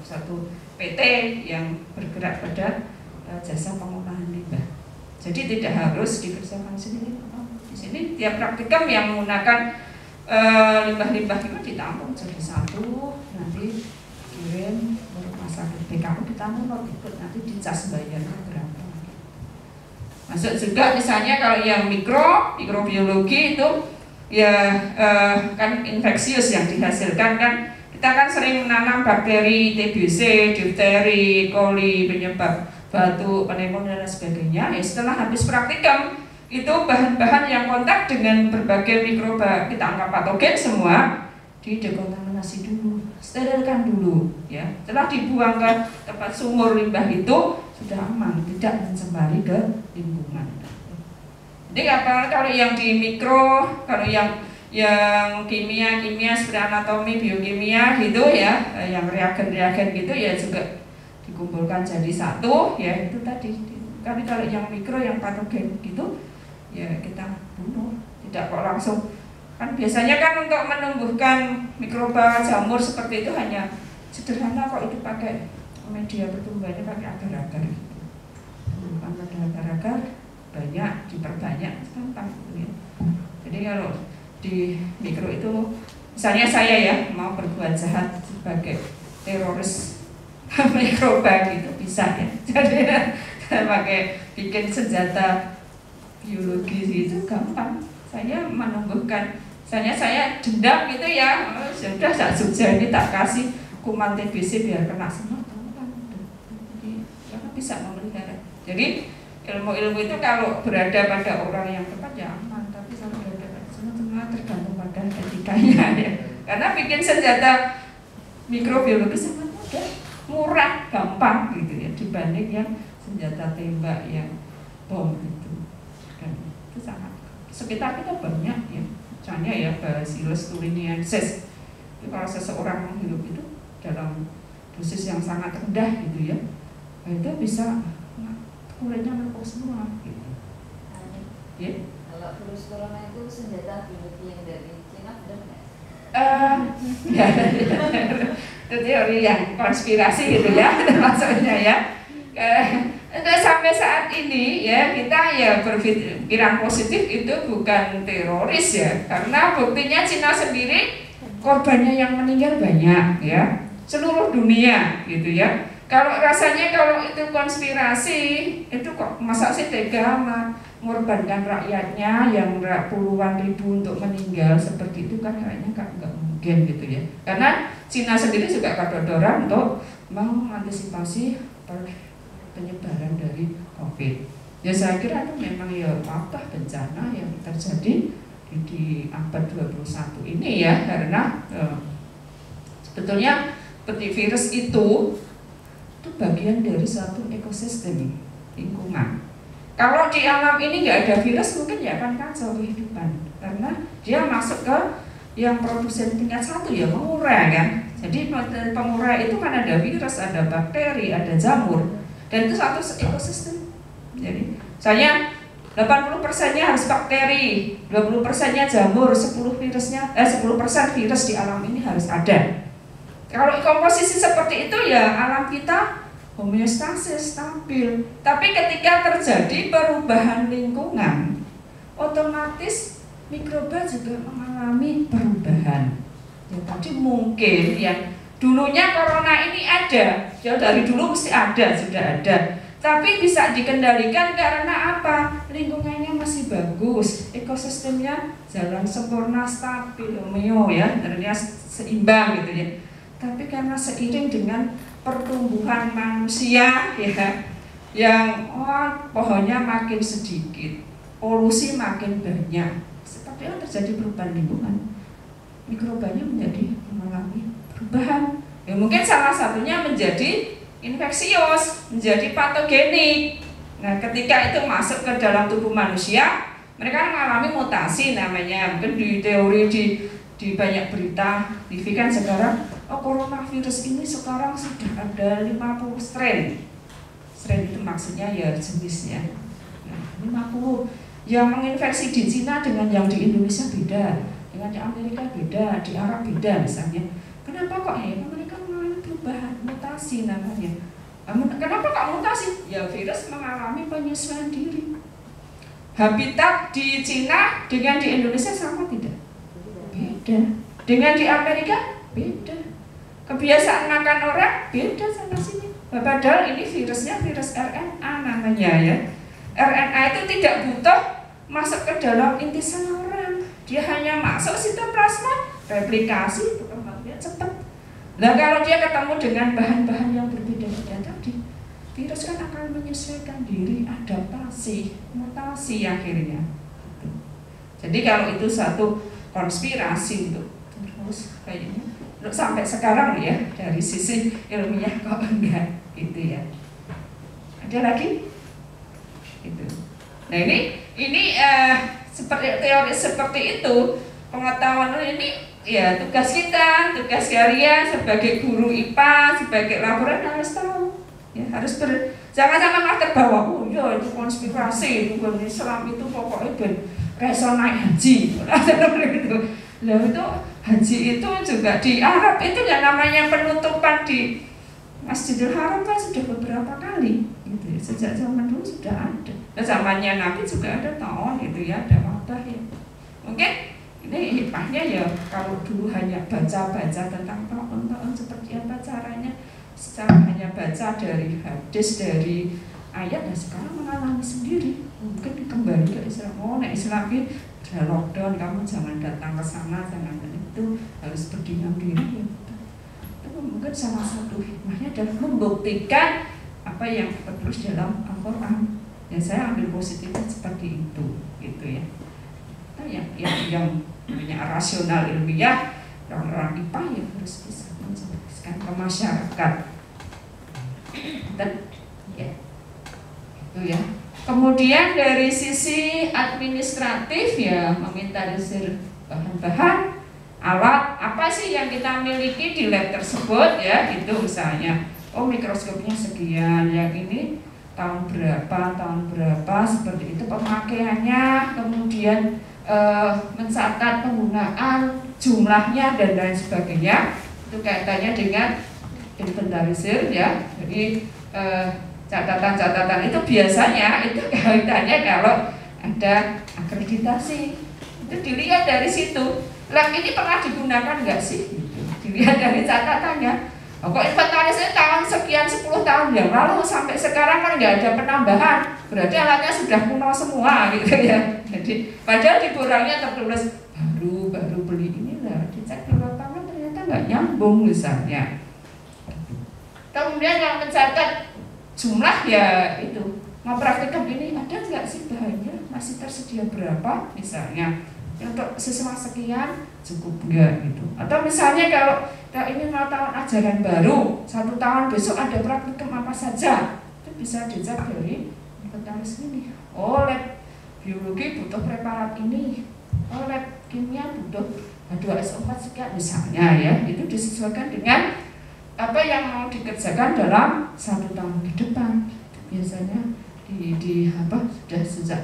satu PT yang bergerak pada jasa pengolahan limbah. Jadi tidak harus dikerjakan sendiri. Di sini tiap praktikum yang menggunakan limbah-limbah itu ditampung jadi satu, nanti kirim ke rumah sakit PKU, ditampung ikut, nanti dicas bayarnya berapa. Masuk juga misalnya kalau yang mikrobiologi itu ya kan infeksius yang dihasilkan kan, kita kan sering menanam bakteri TBC, difteri, coli, penyebab batuk, pneumonia dan sebagainya. Ya setelah habis praktikum itu bahan-bahan yang kontak dengan berbagai mikroba kita anggap patogen semua didekontaminasi dulu, sterilkan dulu ya. Setelah dibuang ke tempat sumur limbah itu sudah aman, tidak mencemari ke lingkungan. Jadi kalau yang di mikro, kalau yang kimia seperti anatomi, biokimia gitu ya, yang reagen gitu ya juga dikumpulkan jadi satu ya, itu tadi. Tapi kalau yang mikro, yang patogen gitu ya kita bunuh, tidak kok langsung. Kan biasanya kan untuk menumbuhkan mikroba jamur seperti itu hanya sederhana kok, itu pakai media pertumbuhannya pakai agar-agar gitu. Tumbuhan pada agar-agar banyak, diperbanyak gampang gitu ya. Jadi kalau di mikro itu misalnya saya ya mau berbuat jahat sebagai teroris mikroba gitu bisa ya. Jadi pakai bikin senjata biologis itu gampang. Saya menumbuhkan, misalnya saya dendam gitu ya, sudah saya sukses ini tak kasih kuman TBC biar kena semua, jadi karena bisa memelihara. Jadi ilmu-ilmu itu kalau berada pada orang yang tepat ya aman, tapi kalau berada pada semua tergantung pada etikanya ya. Karena bikin senjata mikrobiologi sangat mudah, murah, gampang gitu ya, dibanding yang senjata tembak yang bom itu. Dan itu sangat, sekitar kita banyak ya, misalnya ya Bacillus thuringiensis itu kalau seseorang menghirup itu dalam dosis yang sangat rendah gitu ya, itu bisa kulitnya melepuh semua gitu. Ya. Kalau virus corona itu senjata biologi yang dari Cina benar nggak? Ya, itu teori yang konspirasi gitu ya, maksudnya ya. Sampai saat ini ya kita ya berpikiran positif itu bukan teroris ya, karena buktinya Cina sendiri korbannya yang meninggal banyak ya, seluruh dunia gitu ya. Kalau rasanya kalau itu konspirasi itu kok masa sih tega mengorbankan rakyatnya yang puluhan ribu untuk meninggal seperti itu, kan kayaknya nggak mungkin gitu ya. Karena Cina sendiri juga kedodoran untuk mengantisipasi penyebaran dari COVID. Ya saya kira itu memang ya wabah bencana yang terjadi di abad 21 ini ya, karena sebetulnya seperti virus itu bagian dari suatu ekosistem lingkungan. Kalau di alam ini nggak ada virus mungkin ya akan kacau kehidupan, karena dia masuk ke yang produsen tingkat 1 ya, pengurai kan. Jadi pengurai itu kan ada virus, ada bakteri, ada jamur, dan itu satu ekosistem. Jadi misalnya 80%-nya harus bakteri, 20%-nya jamur, 10% virus di alam ini harus ada. Kalau komposisi seperti itu ya alam kita homeostasis, stabil. Tapi ketika terjadi perubahan lingkungan, otomatis mikroba juga mengalami perubahan. Ya tadi mungkin yang dulunya corona ini ada, Jauh dari dulu mesti ada, sudah ada. Tapi bisa dikendalikan karena apa? Lingkungannya masih bagus, ekosistemnya jalan sempurna, stabil, homoyo ya, artinya seimbang gitu ya. Tapi karena seiring dengan pertumbuhan manusia ya, yang pohonnya makin sedikit, polusi makin banyak, seperti yang terjadi perubahan lingkungan, mikrobanya mengalami perubahan. Ya mungkin salah satunya menjadi infeksius, menjadi patogenik. Nah, ketika itu masuk ke dalam tubuh manusia, mereka mengalami mutasi namanya. Mungkin di teori di banyak berita TV kan sekarang, coronavirus ini sekarang sudah ada 50 strain. Strain itu maksudnya ya jenisnya. Nah, 50 yang menginfeksi di Cina dengan yang di Indonesia beda, dengan di Amerika beda, di Arab beda misalnya. Kenapa kok ya? Mereka mengalami perubahan, mutasi namanya. Kenapa kok mutasi? Ya virus mengalami penyesuaian diri. Habitat di Cina dengan di Indonesia sama tidak? Beda. Dengan di Amerika beda. Kebiasaan makan orang beda sama sini. Padahal ini virusnya virus RNA namanya ya. RNA itu tidak butuh masuk ke dalam intisan orang. Dia hanya masuk sitoplasma, replikasi, perkembangannya cepat. Nah kalau dia ketemu dengan bahan-bahan yang berbeda-beda tadi, virus kan akan menyesuaikan diri, adaptasi, mutasi akhirnya. Jadi kalau itu satu konspirasi untuk terus kayaknya sampai sekarang ya dari sisi ilmiah kok enggak gitu ya. Ada lagi? Itu. Nah ini seperti teori seperti itu, pengetahuan ini ya tugas kita, tugas kalian sebagai guru IPA, sebagai laporan harus tahu, ya harus jangan malah terbawa, oh ya itu konspirasi, itu Islam itu pokoknya reso naik haji, itu, lalu itu haji itu juga di Arab itu ya namanya penutupan di Masjidil Haram kan sudah beberapa kali, gitu ya. Sejak zaman dulu sudah ada, nah, zamannya Nabi juga ada tahun itu ya, ada waktu ya, mungkin. Ini hikmahnya ya kalau dulu hanya baca-baca tentang tahun-tahun seperti apa caranya, secara hanya baca dari hadis, dari ayat, dan sekarang mengalami sendiri. Mungkin kembali ke Islam. Oh, nah Islam ini ada lockdown, kamu jangan datang ke sana, jangan itu, harus berdiam diri. Itu mungkin salah satu hikmahnya adalah membuktikan apa yang tertulis dalam Al-Quran. Ya saya ambil positifnya seperti itu, gitu ya. Yang namanya rasional ilmiah, orang-orang IPA yang harus bisa menjelaskan ke masyarakat. Dan ya itu ya. Kemudian dari sisi administratif ya meminimalisir bahan-bahan, alat apa sih yang kita miliki di lab tersebut ya, itu misalnya mikroskopnya sekian, yang ini tahun berapa seperti itu pemakaiannya, kemudian mencatat penggunaan jumlahnya dan lain sebagainya. Itu kaitannya dengan inventarisir ya. Jadi catatan-catatan itu biasanya itu kaitannya kalau ada akreditasi, itu dilihat dari situ. Lab ini pernah digunakan nggak sih? Dilihat dari catatannya. Kok inventarisir tahun sekian 10 tahun yang lalu sampai sekarang kan nggak ada penambahan, berarti alatnya sudah kuno semua gitu ya. Jadi padahal di borangnya tertulis baru beli ini lah, dicek di lapangan ternyata nggak nyambung misalnya. Kemudian yang mencatat jumlah ya itu, mau praktikum ini ada nggak sih bahannya, masih tersedia berapa misalnya. Untuk siswa sekian cukup enggak gitu. Atau misalnya kalau ini mau tahun ajaran baru, 1 tahun besok ada praktikum apa saja, itu bisa dicek dari inventaris ini. Oh lab biologi butuh preparat ini, oh lab kimia butuh H2SO4 sekian misalnya ya, itu disesuaikan dengan apa yang mau dikerjakan dalam 1 tahun ke depan. Biasanya sudah sejak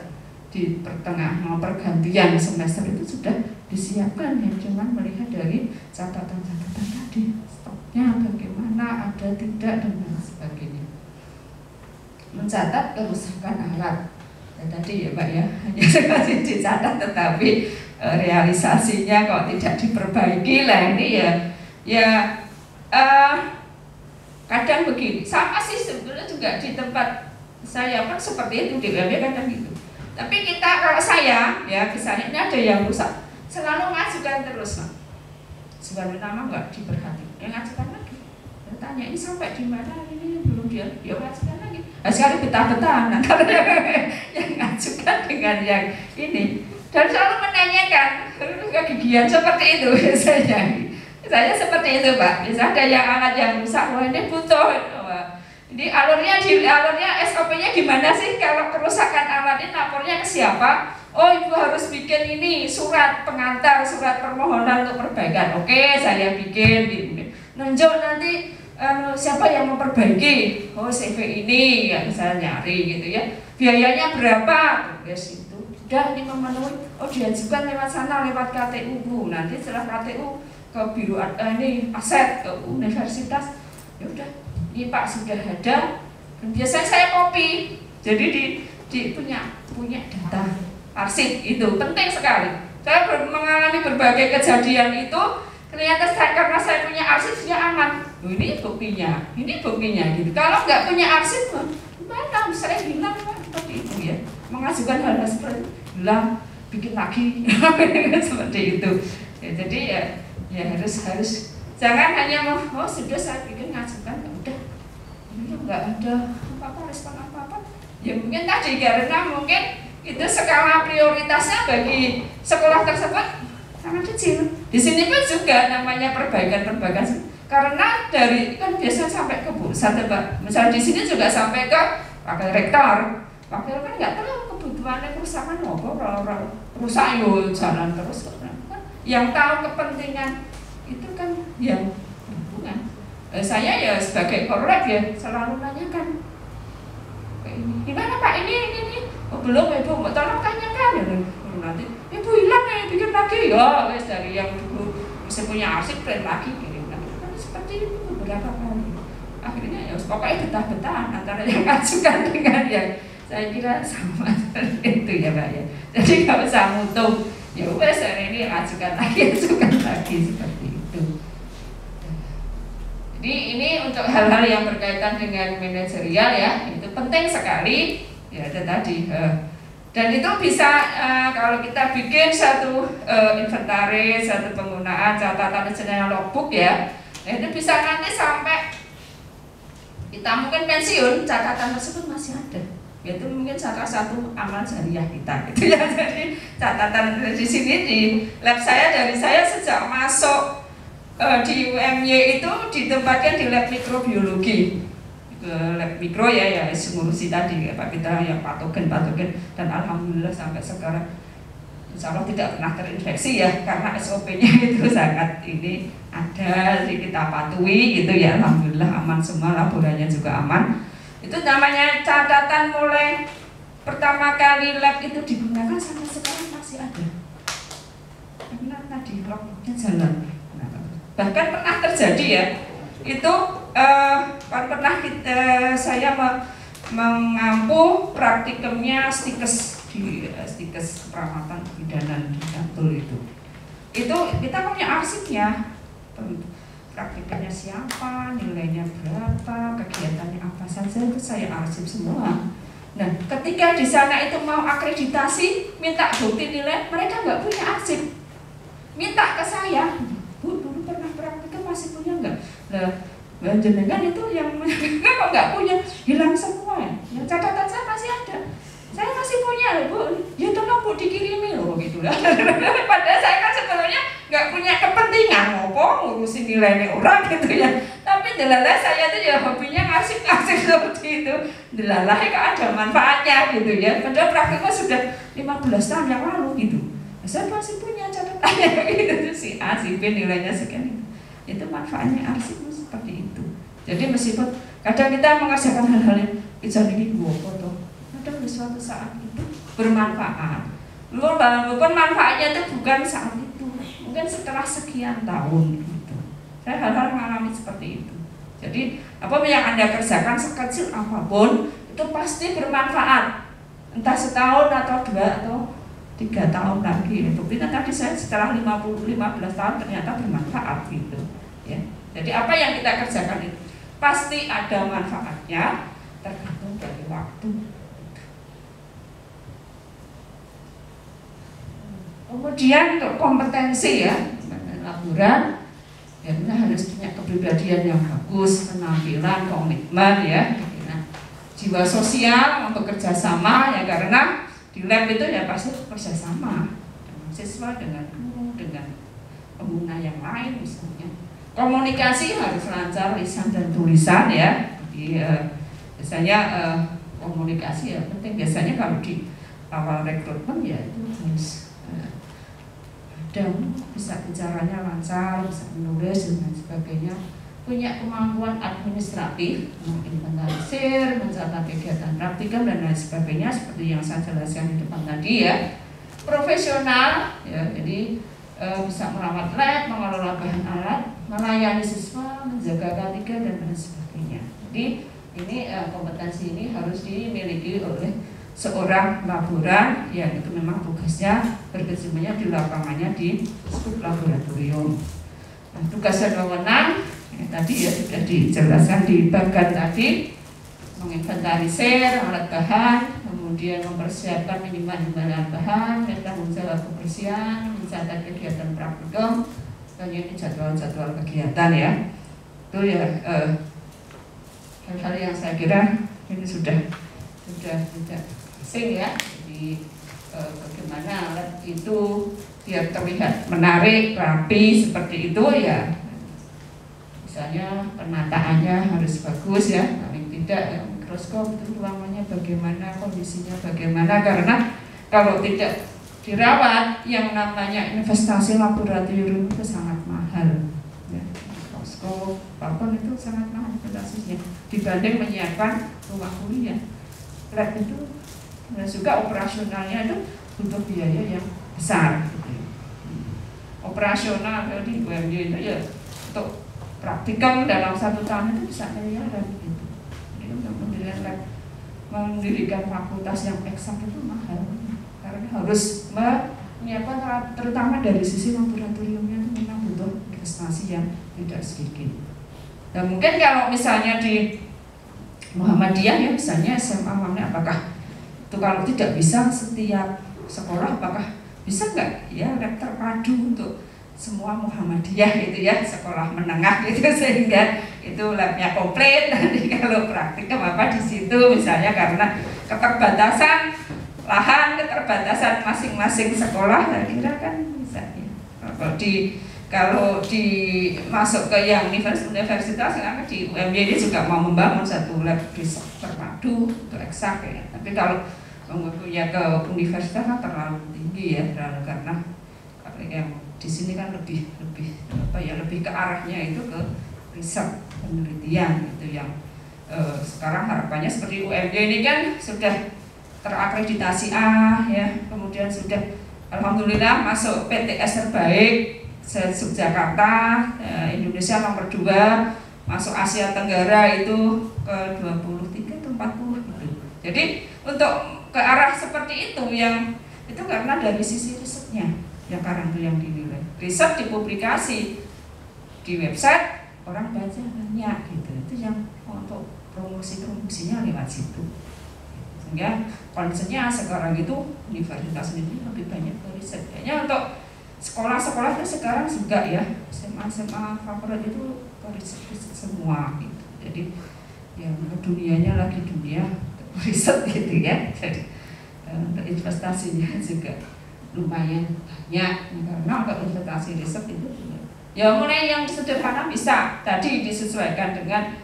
di pertengahan pergantian semester itu sudah disiapkan ya, cuman melihat dari catatan-catatan tadi, stoknya bagaimana, ada tidak dan lain sebagainya. Mencatat kerusakan alat. Dan tadi ya Pak ya, hanya sekali dicatat tetapi realisasinya kok tidak diperbaiki lah, ini ya Kadang begini, sama sih sebetulnya juga di tempat saya pun seperti itu, di UMY kadang gitu. Tapi kita, kalau saya, ya misalnya ini ada yang rusak, selalu ngajukan terus, Pak. Sebenarnya nama nggak diperhatikan, yang ngajukan lagi. Dan tanya ini sampai di mana, ini belum dia ngajukan lagi. Nah, sekarang betah-betahan antara yang ngajukan dengan yang ini. Dan selalu menanyakan, kegigihan seperti itu biasanya. Saya seperti itu, Pak. Misalnya ada yang alat yang rusak, wah ini butuh. Jadi alurnya SOP-nya gimana sih kalau kerusakan alat ini, lapornya ke siapa? Oh, ibu harus bikin ini surat pengantar, surat permohonan untuk perbaikan. Oke, saya bikin. Gitu. Nunjuk nanti siapa yang memperbaiki? Oh, CV ini, ya misalnya nyari gitu ya. Biayanya berapa? Tulis itu. Udah ini memenuhi. Oh, diajukan lewat sana, lewat KTU, Bu. Nanti setelah KTU ke biro ini aset ke universitas, ya udah ini Pak sudah ada. Biasanya saya copy, jadi di punya data arsip itu penting sekali. Saya mengalami berbagai kejadian itu, ternyata karena saya punya arsip sudah aman. Oh, ini buktinya gitu. Kalau nggak punya arsip, mana saya hilang seperti itu ya. Mengajukan hal-hal seperti hilang, bikin lagi seperti itu. Ya, jadi ya harus jangan hanya sudah saya bikin ngajukan, udah ini nggak ada apa-apa respon apa-apa. Ya mungkin tadi karena mungkin itu skala prioritasnya bagi sekolah tersebut sangat kecil. Di sini pun juga namanya perbaikan karena dari kan biasa sampai ke pusat, Pak. Misalnya di sini juga sampai ke wakil rektor. Wakil kan nggak tahu kebutuhannya kerusakan apa, rusak yo jalan terus. Yang tahu kepentingan itu kan yang hubungan. Saya ya sebagai korlap ya selalu nanyakan gimana Pak ini oh, belum Ibu, tolong tanyakan ya nanti Ibu hilang nih bikin lagi ya wes dari yang dulu masih punya arsip print lagi kirim lagi kan seperti itu beberapa kali. Akhirnya ya pokoknya betah-betahan antara yang ngajukan dengan yang saya kira sama seperti itu ya Pak ya. Jadi nggak usah mutung. Ya wes hari ini ajukan lagi seperti itu. Jadi ini untuk hal-hal yang berkaitan dengan manajerial ya, itu penting sekali ya itu tadi. Dan itu bisa kalau kita bikin satu inventaris, satu penggunaan catatan rencana logbook ya, itu bisa nanti sampai kita mungkin pensiun catatan tersebut masih ada. Itu mungkin salah satu amal jariah kita gitu ya. Jadi catatan di sini di lab saya, dari saya sejak masuk di UMY itu ditempatkan di lab mikrobiologi, ke lab mikro ya ngurusi tadi Pak kita yang patogen dan alhamdulillah sampai sekarang insya Allah tidak pernah terinfeksi ya karena SOP-nya itu sangat ini ada, jadi kita patuhi gitu ya, alhamdulillah aman semua, laborannya juga aman. Itu namanya catatan mulai pertama kali lab itu digunakan sampai sekarang masih ada. Karena tadi logbooknya jalan. Bahkan pernah terjadi ya, itu pernah saya mengampu praktikumnya stikes di stikes keperawatan kebidanan di Bantul itu kita punya arsipnya. Praktikannya siapa, nilainya berapa, kegiatannya apa saja itu saya arsip semua. Nah, ketika di sana itu mau akreditasi, minta bukti nilai, mereka nggak punya arsip. Minta ke saya, Bu, dulu pernah praktikum masih punya nggak? Nah, jenengan itu yang kok nggak punya, hilang semua. Yang catatan saya masih ada. Saya masih punya, Bu. Ya tolong Bu dikirimi loh gitu lah. Padahal saya kan sebenarnya nggak punya kepentingan ngurusin nilainya orang gitu ya. Tapi delalah saya tuh ya hobinya ngasih seperti itu. Delalah kok ada manfaatnya gitu ya. Padahal praktiknya sudah 15 tahun yang lalu gitu. Saya masih punya catatannya gitu si A, si B nilainya sekian. Itu manfaatnya arsip seperti itu. Jadi meskipun kadang kita mengerjakan hal-hal yang bisa ini dua foto, kadang di suatu saat itu bermanfaat. Walaupun manfaatnya itu bukan saat itu, mungkin setelah sekian tahun gitu. Saya hal-hal mengalami seperti itu. Jadi apa yang Anda kerjakan sekecil apapun itu pasti bermanfaat. Entah setahun atau 2 atau 3 tahun lagi. Buktinya tadi saya setelah 15 tahun ternyata bermanfaat gitu. Ya. Jadi apa yang kita kerjakan itu pasti ada manfaatnya, tergantung dari waktu. Kemudian untuk kompetensi ya, laporan ya harus punya kepribadian yang bagus, penampilan, komitmen ya, jiwa sosial, bekerja sama ya, karena di lab itu ya pasti bekerja sama dengan siswa, dengan guru, dengan pengguna yang lain misalnya. Komunikasi harus lancar, lisan dan tulisan ya. Jadi biasanya komunikasi ya penting. Biasanya kalau di awal rekrutmen ya itu harus dan bisa bicaranya lancar, bisa menulis dan sebagainya, punya kemampuan administratif, menginventarisir, mencatat kegiatan praktikum dan lain sebagainya seperti yang saya jelaskan di depan tadi ya. Profesional ya, jadi bisa merawat lab, mengelola bahan alat, melayani siswa, menjaga K3 dan lain sebagainya. Jadi ini kompetensi ini harus dimiliki oleh seorang laboran yang itu memang tugasnya berkecimpungnya di lapangannya di laboratorium. Nah, tugas dan wewenang tadi ya sudah dijelaskan di bagian tadi, menginventarisir alat bahan, kemudian mempersiapkan minimal bahan, bertanggung jawab kebersihan, mencatat kegiatan praktikum, dan ini jadwal-jadwal kegiatan ya. Itu ya hal-hal yang saya kira ini sudah tidak asing ya. Jadi bagaimana alat itu biar terlihat menarik, rapi seperti itu ya. Misalnya penataannya harus bagus ya, paling tidak ya, mikroskop itu ruangannya bagaimana, kondisinya bagaimana, karena kalau tidak dirawat yang namanya investasi laboratorium itu sangat mahal ya. Mikroskop apapun itu sangat mahal investasinya dibanding menyiapkan ruang kuliah. Lab itu dan juga operasionalnya itu butuh biaya yang besar gitu. Operasional di UMY itu ya untuk praktikum dalam 1 tahun itu bisa miliaran gitu. Jadi untuk mendirikan fakultas yang eksak itu mahal, karena harus menyiapkan terutama dari sisi laboratoriumnya itu memang butuh investasi yang tidak sedikit. Dan mungkin kalau misalnya di Muhammadiyah ya misalnya SMA Muhammadiyah, apakah itu kalau tidak bisa setiap sekolah apakah bisa nggak ya lab terpadu untuk semua Muhammadiyah itu ya, sekolah menengah gitu, sehingga itu labnya komplit. Nanti kalau praktikum apa di situ misalnya, karena keterbatasan lahan, keterbatasan masing-masing sekolah, saya kira kan bisa ya. Kalau di masuk ke yang universitas karena di UMY ini juga mau membangun satu lab riset terpadu untuk eksak ya. Tapi kalau ya ke universitas kan terlalu tinggi ya, terlalu, karena yang di sini kan lebih ke arahnya itu ke riset penelitian itu yang sekarang harapannya seperti UMY ini kan sudah terakreditasi A ya, kemudian sudah alhamdulillah masuk PTS terbaik Yogyakarta, Indonesia nomor 2, masuk Asia Tenggara itu ke 23 atau 40 gitu. Jadi untuk ke arah seperti itu yang itu karena dari sisi risetnya yang sekarang itu yang dinilai. Riset dipublikasi di website, orang baca banyak gitu. Itu yang untuk promosinya lewat situ. Sehingga concernnya sekarang itu universitas ini lebih banyak ke riset. Kayaknya untuk sekolah-sekolah itu sekarang juga ya, SMA favorit itu riset semua gitu. Jadi yang dunianya lagi dunia riset gitu ya. Jadi untuk investasinya juga lumayan banyak, karena untuk investasi riset itu ya mulai yang sederhana bisa tadi disesuaikan dengan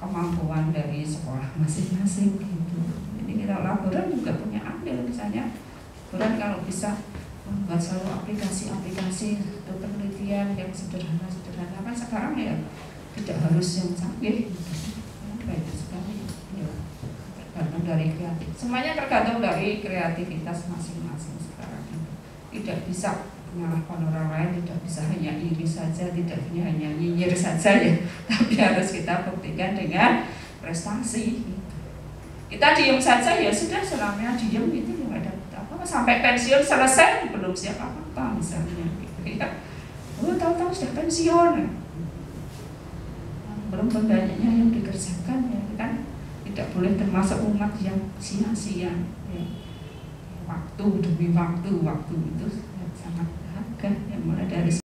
kemampuan dari sekolah masing-masing gitu. Jadi kita laboran juga punya andil, misalnya laboran kalau bisa membuat selalu aplikasi-aplikasi untuk penelitian yang sederhana kan sekarang ya tidak harus yang canggih gitu. Baik sekali ya, tergantung dari kreatif, semuanya tergantung dari kreativitas masing-masing sekarang itu. Tidak bisa menyalahkan orang lain, tidak bisa hanya iri saja, tidak hanya nyinyir saja ya, tapi harus kita buktikan dengan prestasi gitu. Kita diem saja ya sudah, selamanya diem gitu ya, ada apa sampai pensiun selesai belum siap apa-apa misalnya gitu ya. Tahu-tahu sudah pensiun, walaupun banyaknya yang dikerjakan ya kan tidak boleh termasuk umat yang sia-sia ya. Waktu demi waktu itu sangat berharga ya, mulai dari